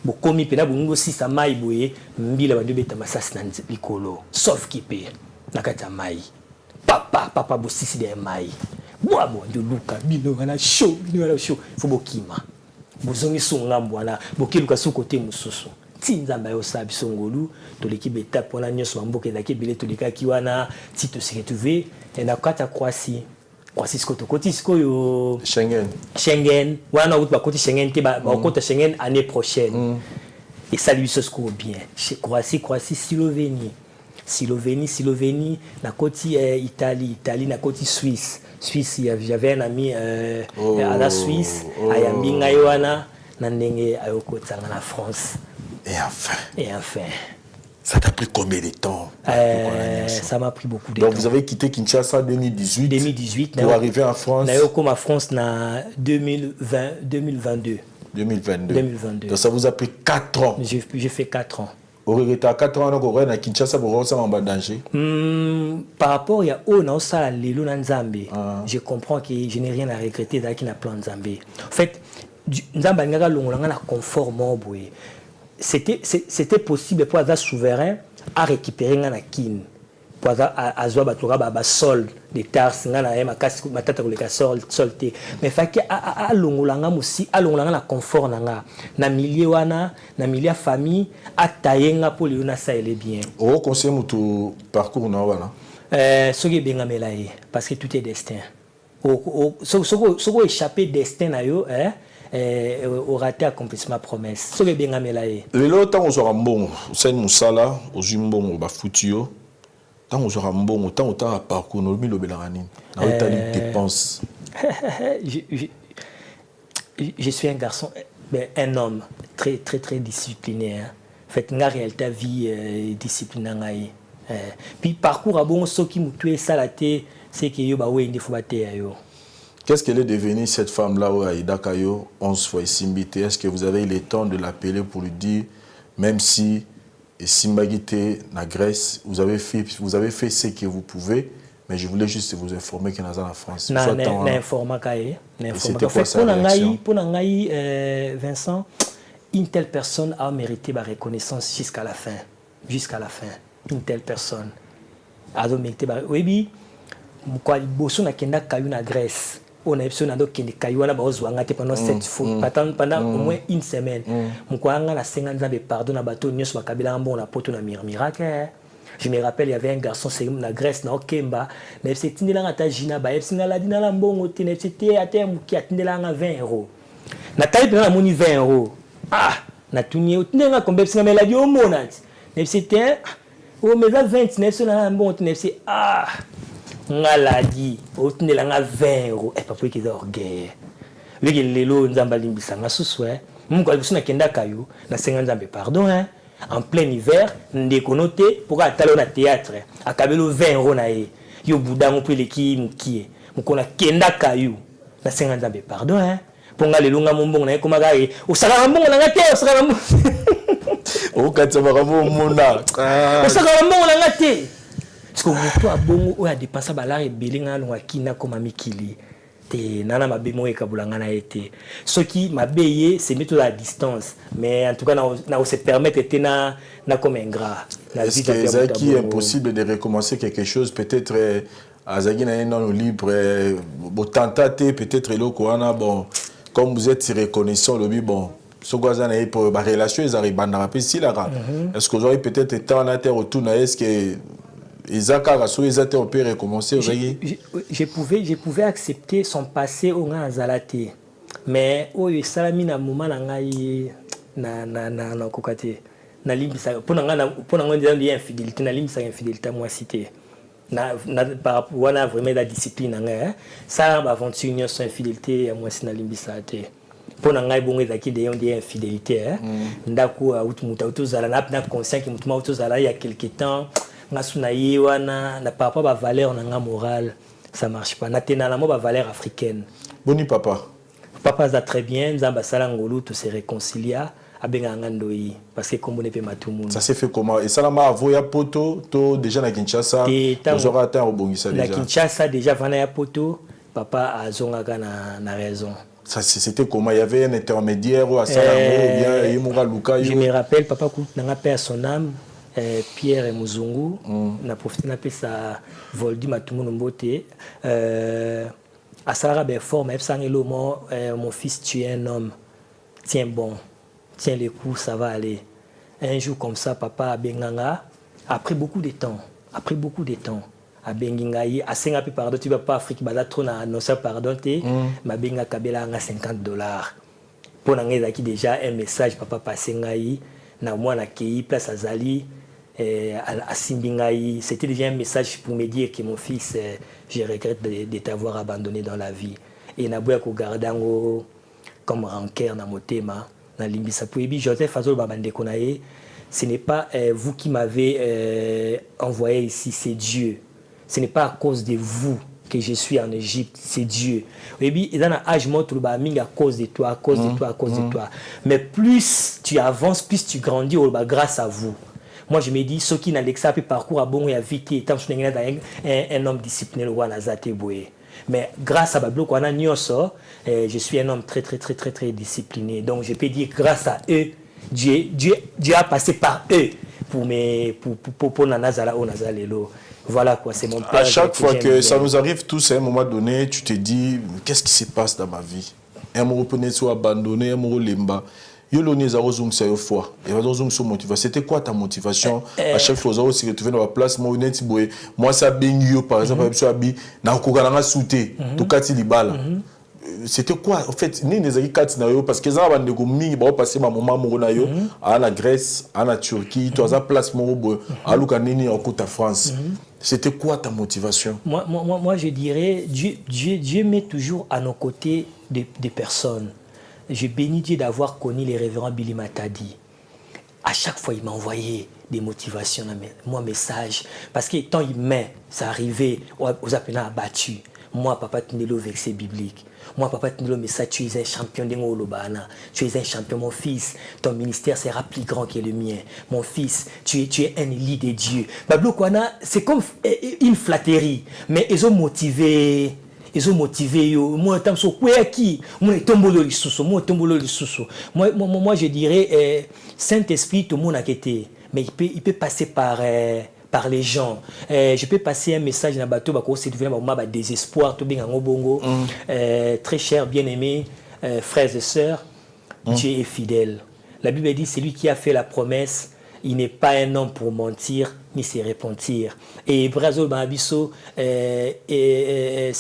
bokomi pena bongo sisa mai boye mbila bandu beta masasi na likolo sauf kipe na kata mai papa bosisi de mai bwabo ndio luka bino wana show fo bokima bozongi songambo wana bokiluka su côté mususu tinzamba yo sabi songolu to l'équipe étape pona nyoso bamboke ezaki bile to likaki wana ti to se retrouver na kata Croatie côté yo Schengen wana out ba côté Schengen te ba côté Schengen année prochaine et ça lui ce qu'on bien Croatie Slovénie na côté Italie na côté Suisse j'avais un ami à la Suisse ayambinga wana na ndenge ayokotanga na France et enfin Ça t'a pris combien de temps? Ça m'a pris beaucoup de temps. temps. Donc vous avez quitté Kinshasa en 2018 pour arriver en France. Comme en France en 2022. 2022. Donc ça vous a pris 4 ans. J'ai fait 4 ans. Au regret à 4 ans, donc au à Kinshasa, vous avez en danger. Par rapport à Lelo Nzambe, je comprends que je n'ai rien à regretter dans le plan Nzambe. En fait, Nzambe a un confort. C'était possible pour être souverain à récupérer un kin. Pour avoir solde des tarses, solde. Mais il faut que à la confort na milieu wana na milieu famille à tayenga pour le na ça est bien. Au conseil mon parcours na wana. Ce qui est bien améliorer parce que tout est destin. Ce échapper destin na yo au raté accomplissement promesse. Ce qui est bien améliorer. Le longtemps on sera bon, c'est musala, au jumbon ba futio. Tant on sera bon, autant à parcours nous le belarani. Na utali dépense. Je suis un garçon, un homme très très très discipliné. En fait, la réalité vie disciplinée. Puis parcours à bon ce qui me tue ça la tête, c'est que yo ba ouais il faut battre yo. Qu'est-ce qu'elle est devenue cette femme là à Idakayo 11 fois Simbité? Est-ce que vous avez eu le temps de l'appeler pour lui dire même si Simbagité na Grèce, vous avez fait ce que vous pouvez, mais je voulais juste vous informer qu'il y en a en France. C'était quoi sa réaction? Pour Vincent, une telle personne a mérité ma reconnaissance jusqu'à la fin. Jusqu'à la fin. Une telle personne a mérité ma reconnaissance. Oui, quoi, bosso na kenda kayu na Grèce. On a besoin de kende kayu na bazwanga te pendant 7 fois. Pendant au moins une semaine. Mkwanga na 50 ans de pardon na bateau nyos makabila bon na poto na miracle. Je me rappelle, il y avait un garçon, c'est la Grèce, na Okemba. Mais c'était une langue à Jina, c'est une langue à Mbongo, c'était à terme qui a tenu langue à 20 €. Na taille de la monnaie 20 €. Ah, na tuni, au tenu langue comme c'est la au monat. Mais c'était au mais à 20, c'est la bon, c'est ah, ngaladi, au tenu langue à 20 €. Et pas pour qu'ils aient orgueil. Le gelo nzambalimbisa na suswe, mungu alikuwa kenda kayo na 50 ans pardon hein. En plein hiver, ndéconnoté pour aller au théâtre. À Kabelo 20 € na ye. Yo boudango pour l'équipe mukie. Mukona kenda kayu. Na 50 ans pardon hein. Pour aller longa mombong na comme gaé. O sala mbongo na ngate, o sala mbongo. O katsa baramo mona. O sala mbongo na ngate. Parce que muto abongo o a dépensé balare belinga longa kina comme mikili. Nana m'a bémoé kabulanga na été ce qui m'a payé c'est mettre à distance mais en tout cas na se permettre était na comme ingrat. Est-ce que c'est qui impossible de recommencer quelque chose peut-être azagi na non libre botantate peut-être le koana bon comme vous êtes reconnaissant le bon ce que na pour ba relation ils arrivent na rappeler si la est-ce que vous aurez peut-être été en terre autour na est-ce que on peut recommencer. Je pouvais accepter son passé au Nzalate, mais au salami na moment na kokate na limbisa pour dire infidélité na limbisa infidélité moi cité na par rapport à vraiment la discipline hein ça aventure union sans infidélité moi c'est na limbisa te pour ngai bongo ezaki de infidélité hein ndako outumuta utozala na conscient que mutuma utozala il y a quelque temps na papa ba valeur na morale ça marche pas na tena mo ba valeur africaine boni papa ça très bien nzamba sala ngolu tout se réconcilia abenga ngandoi parce que comme on peut matumu ça s'est fait comment et ça ma avoya poto to déjà na Kinshasa vous aurez atteint au bongisa déjà na Kinshasa déjà vana ya poto papa azonga na raison. Ça c'était comment il y avait un intermédiaire ou à Salambo bien Yimura Luka. Je me rappelle papa n'a pas son âme. Pierre et Muzungu, na profité na pesa Voldi Matumu Mbote. À Sarah Berfort, mon fils, tu es un homme. Tiens bon, tiens les coups, ça va aller. Un jour comme ça, papa a benganga. Après beaucoup de temps, a bengingaï, a 50 pardon, tu vas pas Afrique, bala trop na non ça pardon te, ma benga kabela nga $50. Pour n'engager qui déjà un message papa passé ngaï, na moi na kei place à Zali. À Simbingaï, c'était déjà un message pour me dire que mon fils, je regrette de t'avoir abandonné dans la vie. Et Naboya Kogardango, comme rancœur dans mon thème, dans l'Imbisa Pouébi, Joseph Azol Babande Konae, ce n'est pas vous qui m'avez envoyé ici, c'est Dieu. Ce n'est pas à cause de vous que je suis en Égypte, c'est Dieu. Et puis, dans l'âge à cause de toi, à cause de toi, à cause de toi. Mais plus tu avances, plus tu grandis grâce à vous. Moi, je me dis, ceux qui n'ont pas parcours à bon et à vite, un homme discipliné, mais grâce à Bablo je suis un homme très, très, très, très, très discipliné. Donc, je peux dire, grâce à eux, Dieu a passé par eux pour Nanazala ou Nazalelo. Voilà quoi, c'est mon père. À chaque fois que ça nous arrive tous, à un moment donné, tu te dis, qu'est-ce qui se passe dans ma vie? Un moment donné, tu as abandonné, un moment limba. C'était quoi ta motivation? À chaque fois, tu te retrouves dans la place, moi, ça a par exemple, c'était quoi en fait ni les quatre nayo parce que ça va ndeko mingi ba passer ma maman mo nayo à la Grèce à la Turquie toi ça place mo à Lukanini en côte à France. C'était quoi ta motivation? Moi je dirais Dieu met toujours à nos côtés des personnes. Je bénis Dieu d'avoir connu les révérends Billy Matadi. À chaque fois il m'a envoyé des motivations moi message parce que tant il met ça arrivait aux appelants abattus. Moi, papa, tu es le verset biblique. Moi, papa, tu es le message, tu es un champion de Ngolobana. Tu es un champion, mon fils. Ton ministère sera plus grand que le mien. Mon fils, tu es un élu de Dieu. Bablo Kwana, c'est comme une flatterie. Mais ils ont motivé. Moi, je dirais, Saint-Esprit, tout le monde a été. Mais il peut passer par les gens. Je peux passer un message dans le bateau, c'est devenu un désespoir, tout bien en bongo. Très cher, bien-aimés, frères et sœurs, Dieu est fidèle. La Bible dit, c'est lui qui a fait la promesse, il n'est pas un homme pour mentir, ni se repentir. Et Brazil Babiso, c'est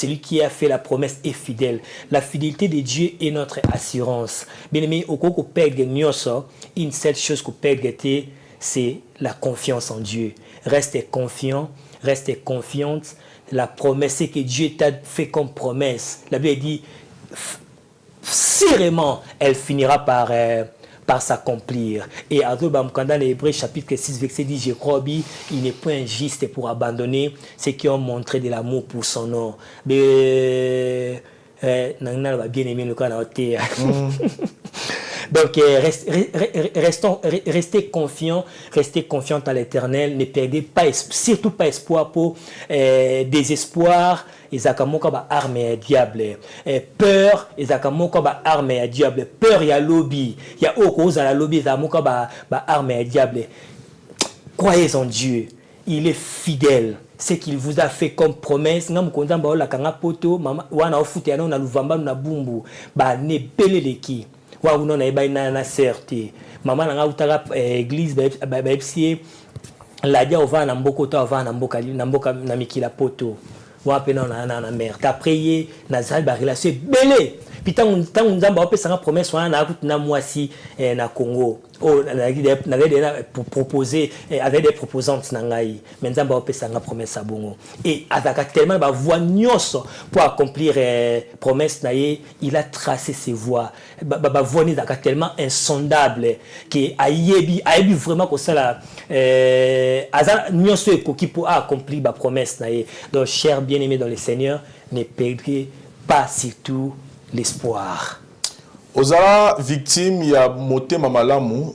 lui qui a fait la promesse est fidèle. La fidélité de Dieu est notre assurance. Bien-aimés, au cours une seule chose qu'on peut gâter, c'est la confiance en Dieu. Restez confiant, restez confiante. La promesse, c'est que Dieu t'a fait comme promesse. La Bible dit, sûrement, elle finira par s'accomplir. Et dans l'Hébreu chapitre 6, verset 10, je crois, il n'est point injuste pour abandonner ceux qui ont montré de l'amour pour son nom. Mais, bien aimé le cas. Donc, restez confiants à l'Éternel. Ne perdez pas, surtout pas espoir pour désespoir. Ils ont arme et diable. Peur, ils ont arme et diable. Peur, il y a lobby. Il y a autre chose à la lobby, ils ont arme et diable. Croyez en Dieu. Il est fidèle. Ce qu'il vous a fait comme promesse, nous avons la kanga poto, maman, wana ofute ana na luvamba na bumbu, ba ne beleleki. Wa uno na ibaina na certé. Maman nga utaka église ba epsie la dia ova na mboko to ova na mboka na mikila poto. Wa pena na mère. T'as prié na za ba relation belé. Puis tant nzamba opesa nga promesse wana na kutina mwasi na Congo. Pour proposer avec des proposantes nangai mais nzamba opesa nga promesse à bongo et avec tellement ba voix nyos pour accomplir promesse naie il a tracé ses voies ba voix ni tellement insondable que ayebi vraiment que ça là azan nyos ekoki pour accomplir ba promesse naie. Donc chers bien-aimés dans le Seigneur, ne perdez pas surtout l'espoir. Ozala victime ya motema malamu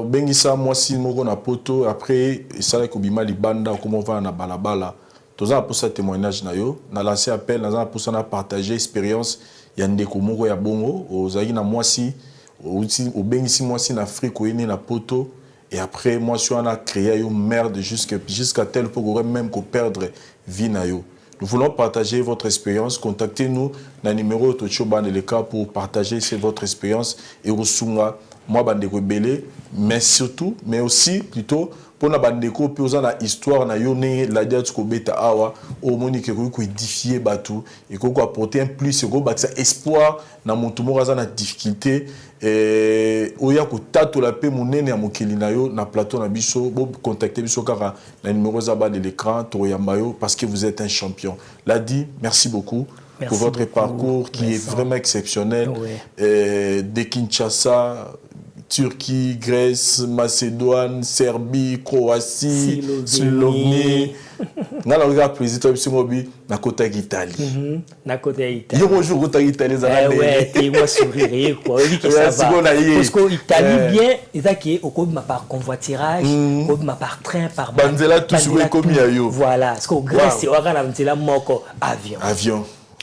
bengisa mwasi moko na poto après esala kobima libanda comment va na balabala toza pour ça témoignage na yo na lancé appel na pour ça na partager expérience ya ndeko moko ya bongo ozali na mwasi obengisi mwasi na Afrique oyene na poto et après mwasi wana créé yo merde jusqu'à tel point même qu'on perdre vie na yo. Nous voulons partager votre expérience. Contactez-nous dans le numéro de Tchoban de l'Eka pour partager votre expérience et Rosunga, moi bandeko belé, mais surtout, mais aussi plutôt pour na bandeko puis na histoire na yone la dia tsko beta awa au monique ko édifier batu et ko apporter un plus ko bâtir espoir na montu moraza na difficulté oya ko tato la pe monene ya mokeli na yo na plateau na biso bo contacter biso kaka na numéro za bas de l'écran to yambayo parce que vous êtes un champion. L'a dit, merci beaucoup. Merci pour votre parcours qui est vraiment exceptionnel. Ouais. De Kinshasa, Turquie, Grèce, Macédoine, Serbie, Croatie, Slovénie. Nga la regarde président de Singobi, na côté d'Italie. Na côté d'Italie. Yo bonjour côté d'Italie ça va. Ouais, t'es moi sourire quoi. Oui que ça va. Parce que Italie bien, ils qui au cours par convoiturage, au par train, par banzela tout sur comme yo. Voilà, parce que Grèce c'est ora na banzela moko avion.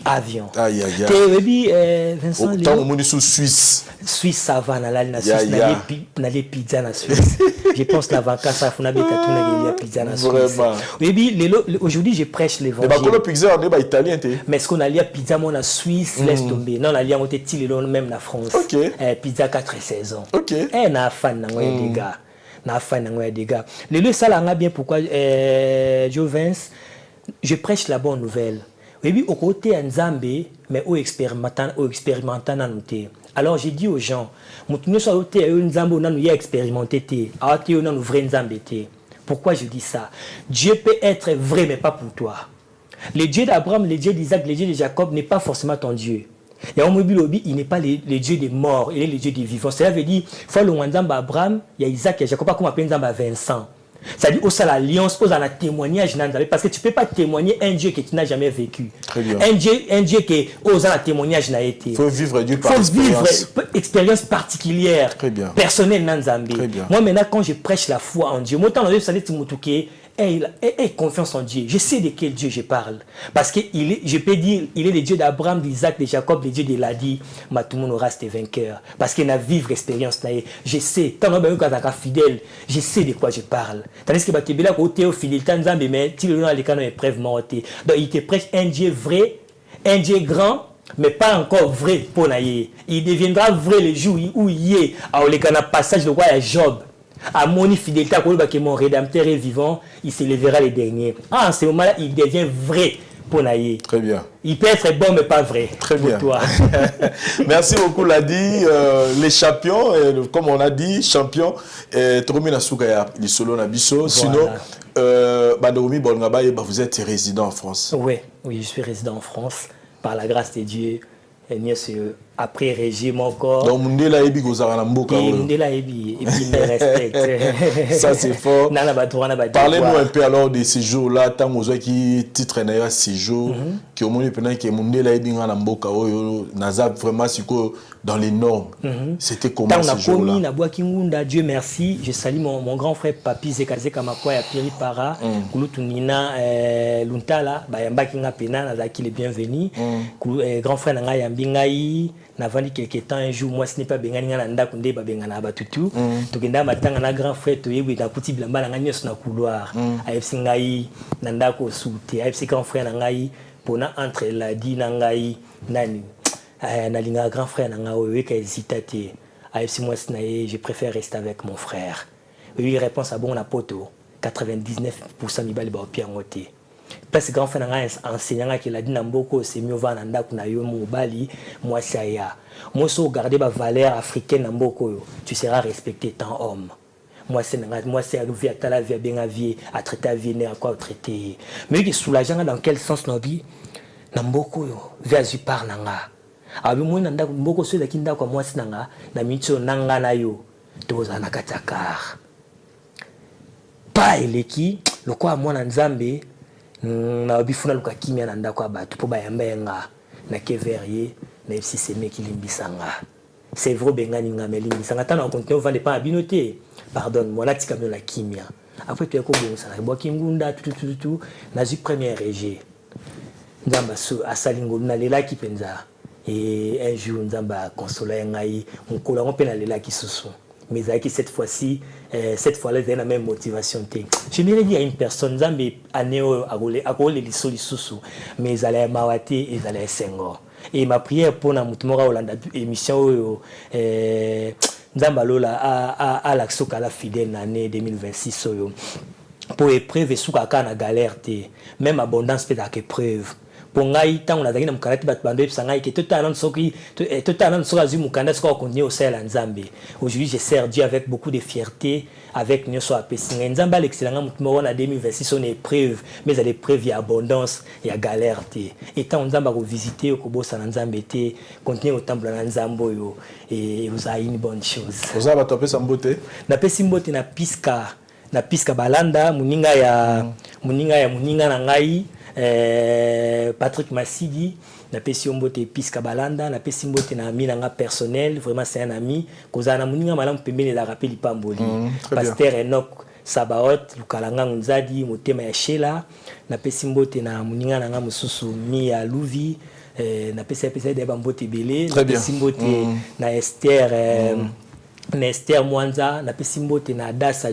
Avion. Aïe aïe aïe. Vincent Léo. Tant on est sur Suisse. Suisse ça va na Suisse na les pizza na Suisse. Je pense la vacances à Funabe Katuna la pizza na Suisse. Vraiment. Oui, aujourd'hui je prêche l'évangile. Mais bah pizza on est italien té. Mais est-ce qu'on a lié pizza mon na Suisse laisse tomber. Non, on a lié on était même na France. OK. Pizza 4 saisons. OK. Na fan na des gars. Na fan na des gars. Le ça là bien pourquoi Jovens je prêche la bonne nouvelle. Oui, au côté en Zambie, mais au expérimentant dans nous. Alors j'ai dit aux gens, nous sommes au côté en Zambie, nous avons expérimenté, à côté nous avons vrai Zambie. Pourquoi je dis ça? Dieu peut être vrai, mais pas pour toi. Le Dieu d'Abraham, le Dieu d'Isaac, le Dieu de Jacob n'est pas forcément ton Dieu. Il n'est pas le Dieu des morts, il est le Dieu des vivants. Cela veut dire, il faut le Zambie Abraham, il y a Isaac, il y a Jacob, comme on appelle Zambie Vincent. C'est-à-dire, au l'alliance, au la témoignage, parce que tu ne peux pas témoigner un Dieu que tu n'as jamais vécu. Très bien. Un Dieu qui aux la témoignage n'a été. Il faut vivre Dieu par expérience. Il faut vivre expérience particulière, personnelle dans Zambie. Moi, maintenant, quand je prêche la foi en Dieu, moi, tant confiance en Dieu. Je sais de quel Dieu je parle. Parce que je peux dire, il est le Dieu d'Abraham, d'Isaac, de Jacob, le Dieu de Ladi. Mais tout le monde reste vainqueur. Parce qu'il a vivre expérience. Je sais, tant que fidèle, je sais de quoi je parle. Tandis que tu es côté au fidélité, mais tu es dans les épreuves mortes. Donc il te prêche un Dieu vrai, un Dieu grand, mais pas encore vrai pour naïe. Il deviendra vrai le jour où il est. Alors les gars, passage de quoi il y a Job. À mon fidélité, à mon rédempteur est vivant, il se lèvera les derniers. En ce moment-là, il devient vrai pour naïe. Très bien. Il peut être bon, mais pas vrai. Très bien. Toi. Merci beaucoup, Ladi. Les champions, comme on a dit, champions, Toromina Sougaya, les solo Nabiso. Sinon, vous êtes résident en France. Oui, je suis résident en France, par la grâce de Dieu. Et bien sûr, après régime encore. Donc, Mundela Ebi Gozara Namboka. Mundela Ebi, et puis me respecte. Ça, c'est fort. Parlez-nous un peu alors de ces jours-là, tant que qui titre d'ailleurs ces jours, qui au moins pendant que Mundela Ebi Namboka, Nazab vraiment dans les normes. C'était comment ces jours-là? Dieu merci. Je salue mon grand frère Papi Zekaze Kamakwa et Piri Para, Kulutunina Luntala, Bayamba Kinga Pena, Nazaki les bienvenus. Grand frère Nanga Yambingaï. Navandi quelques temps un jour moi ce n'est pas bengani ngana ndako nde ba bengana batutu tokenda matanga na grand frère toyebi na kuti bilamba na nyos na couloir afc ngai na ndako souté afc grand frère na ngai pona entre la di na ngai nani na linga grand frère na ngai oyo ka hésitaté afc moi sinaye je préfère rester avec mon frère. Oui réponse à bon na poto 99% mibali ba opia ngote. Parce que grand frère enseignant qui l'a dit Namboko c'est mieux va nanda kuna yo mobali moi ça ya moi so garder ba valeur africaine Namboko tu seras respecté tant homme moi c'est vie à la vie bien vie à traiter à vie à quoi traiter mais qui soulageant dans quel sens nos vie Namboko yo vers du par nanga abi moi nanda mboko so la kinda kwa moi sinanga na micho nanga na yo toza na katakar pa eleki lokwa mwana nzambe na bifuna luka kimia na ndako abatu po bayamba na keverie na fc seme kilimbisanga c'est vrai bengani nga melimbisanga tana continuer vendre pas abinoté pardonne moi là tika la kimia après tu ko bon ça bo kingunda tout na zu première régé ndamba so asalingo na lela ki penza et un jour ndamba consoler ngai on kola on pena lela ki susu mais avec cette fois-ci, cette fois-là, il y a la même motivation. Je me dis à une personne, Zambé, anéo, agole les solisous, mais ils allaient mawate et ils allaient sengo. Et ma prière pour la moutumora Hollanda émission, Zambalola à l'action qu'à la fidèle l'année 2026, pour épreuve et sous la galère, même abondance peut être épreuve. pour ngai tant on a na mukanda bat bando sangai que tout talent soki tout talent soki azu mukanda soki continuer au sel nzambe. Aujourd'hui je sers Dieu avec beaucoup de fierté, avec nyoso apesinga nzamba l'excellent mutmo na 2026 on épreuve mais à l'épreuve il y a abondance il y a galère té et tant nzamba ko visiter ko bossa na nzambe té continuer au temple na nzambo yo et vous avez une bonne chose. Vous avez topé sa mbote na pesi mbote na piska balanda muninga na ngai Patrick Massidi na pesi mbote piska balanda na pesi mbote na ami nga personnel vraiment c'est un ami koza na muninga malamu pembeni la rappel pamboli pasteur Enoch Sabaot lukalanga nzadi motema ya Shela na pesi mbote na muninga nga mususu mi ya Louvi na pesi de bambote belé na pesi mbote na Esther Mwanza na pesi mbote na Adassa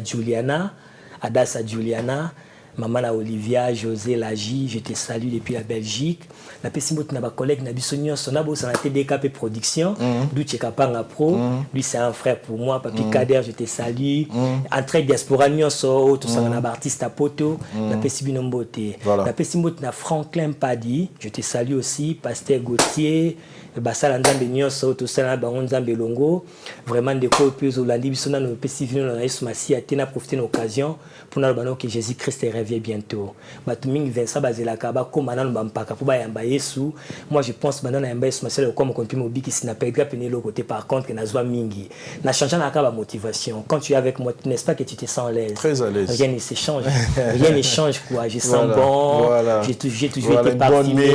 Juliana maman na Olivia José Laji, je te salue depuis la Belgique. Na pesi mbote na ba collègue na biso nyonso na bosa na TDKP production, d'où Tchekapanga Pro, lui c'est un frère pour moi, Papi Kader, je te salue. Entrée diaspora nyonso tout ça na ba artiste à poto, na pesi bino mbote. Na pesi mbote na Franklin Padi, je te salue aussi, Pasteur Gauthier, basala nzambe nyonso tout ça na bango nzambe longo. Vraiment de ko plus Olandi biso na no pesi vino na Yesu Masia tena profiter l'occasion pour na bano que Jésus-Christ revient bientôt. Batuming Vincent Bazelaka ba koma na mbaka pour ba yamba Yesu. Moi je pense maintenant na yamba Yesu Masia comme on continue mobi qui s'na perdra pené le côté par contre que na zwa mingi. Na changeant na ka motivation. Quand tu es avec moi, n'est-ce pas que tu te sens à l'aise? Très à l'aise. Rien ne s'échange. Rien ne change quoi. Je sens bon. J'ai toujours été parfumé,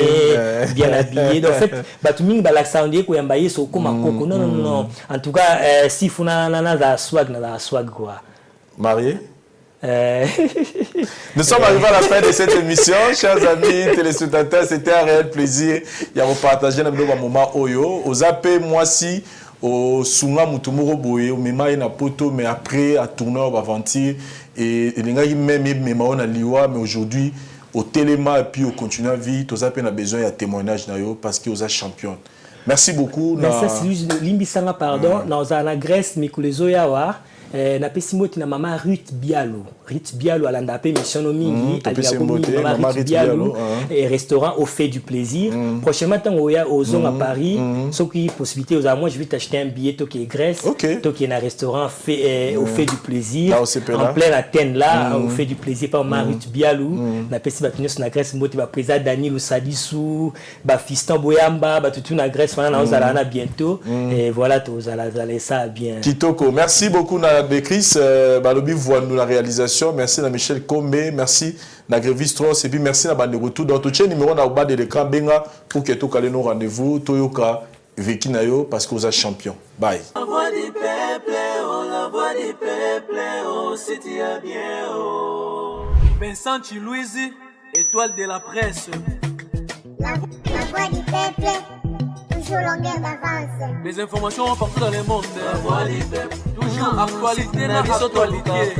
bien habillé. Donc en fait, batuming balaksa ndie ko yamba Yesu koma koko. Non. En tout cas, si funa na za swag quoi. Marié? Nous sommes arrivés à la fin de cette émission, chers amis téléspectateurs. C'était un réel plaisir. Il y a partager un moment oyo. Aux appels moi si au sunga mutumuro boye au mema na poto mais après à tourner au aventure et les gars même on a liwa mais aujourd'hui au téléma et puis au continuer à vie. Tous appels a besoin de témoignage na yo parce que vous êtes champion. Merci beaucoup. Merci Limbisanga pardon. Dans la Grèce mikulezo yawa. Na pesi mbote na mama Ruth Bialo alanda pe mission mingi maman Ruth Bialo et restaurant au fait du plaisir. Prochainement tant oya aux à Paris, ce qui possibilité aux moi je vais t'acheter un billet to qui est Grèce, to qui est un restaurant fait au fait du plaisir en plein Athènes là au fait du plaisir par maman Ruth Bialo. Na pesi batunyo na Grèce mbote ba président Daniel Sadissou, ba Fiston Boyamba, ba tout na Grèce na ozala bientôt et voilà to ozala ça bien. Kitoko, merci beaucoup de Chris Balobi voit nous la réalisation. Merci à Michel Kombe, merci à Grevistros et puis merci à Bande Retour. Dans tout le numéro au bas de l'écran Benga pour que tout calé nos rendez-vous Toyoka Vekinayo parce que vous êtes champion. Bye. La voix du peuple, oh la voix du peuple, oh c'était bien oh. Vincent Chilouizi, étoile de la presse. La voix du peuple. Toujours longueur d'avance. Les informations partout dans le monde. La voix du peuple. Toujours actualité, actualité.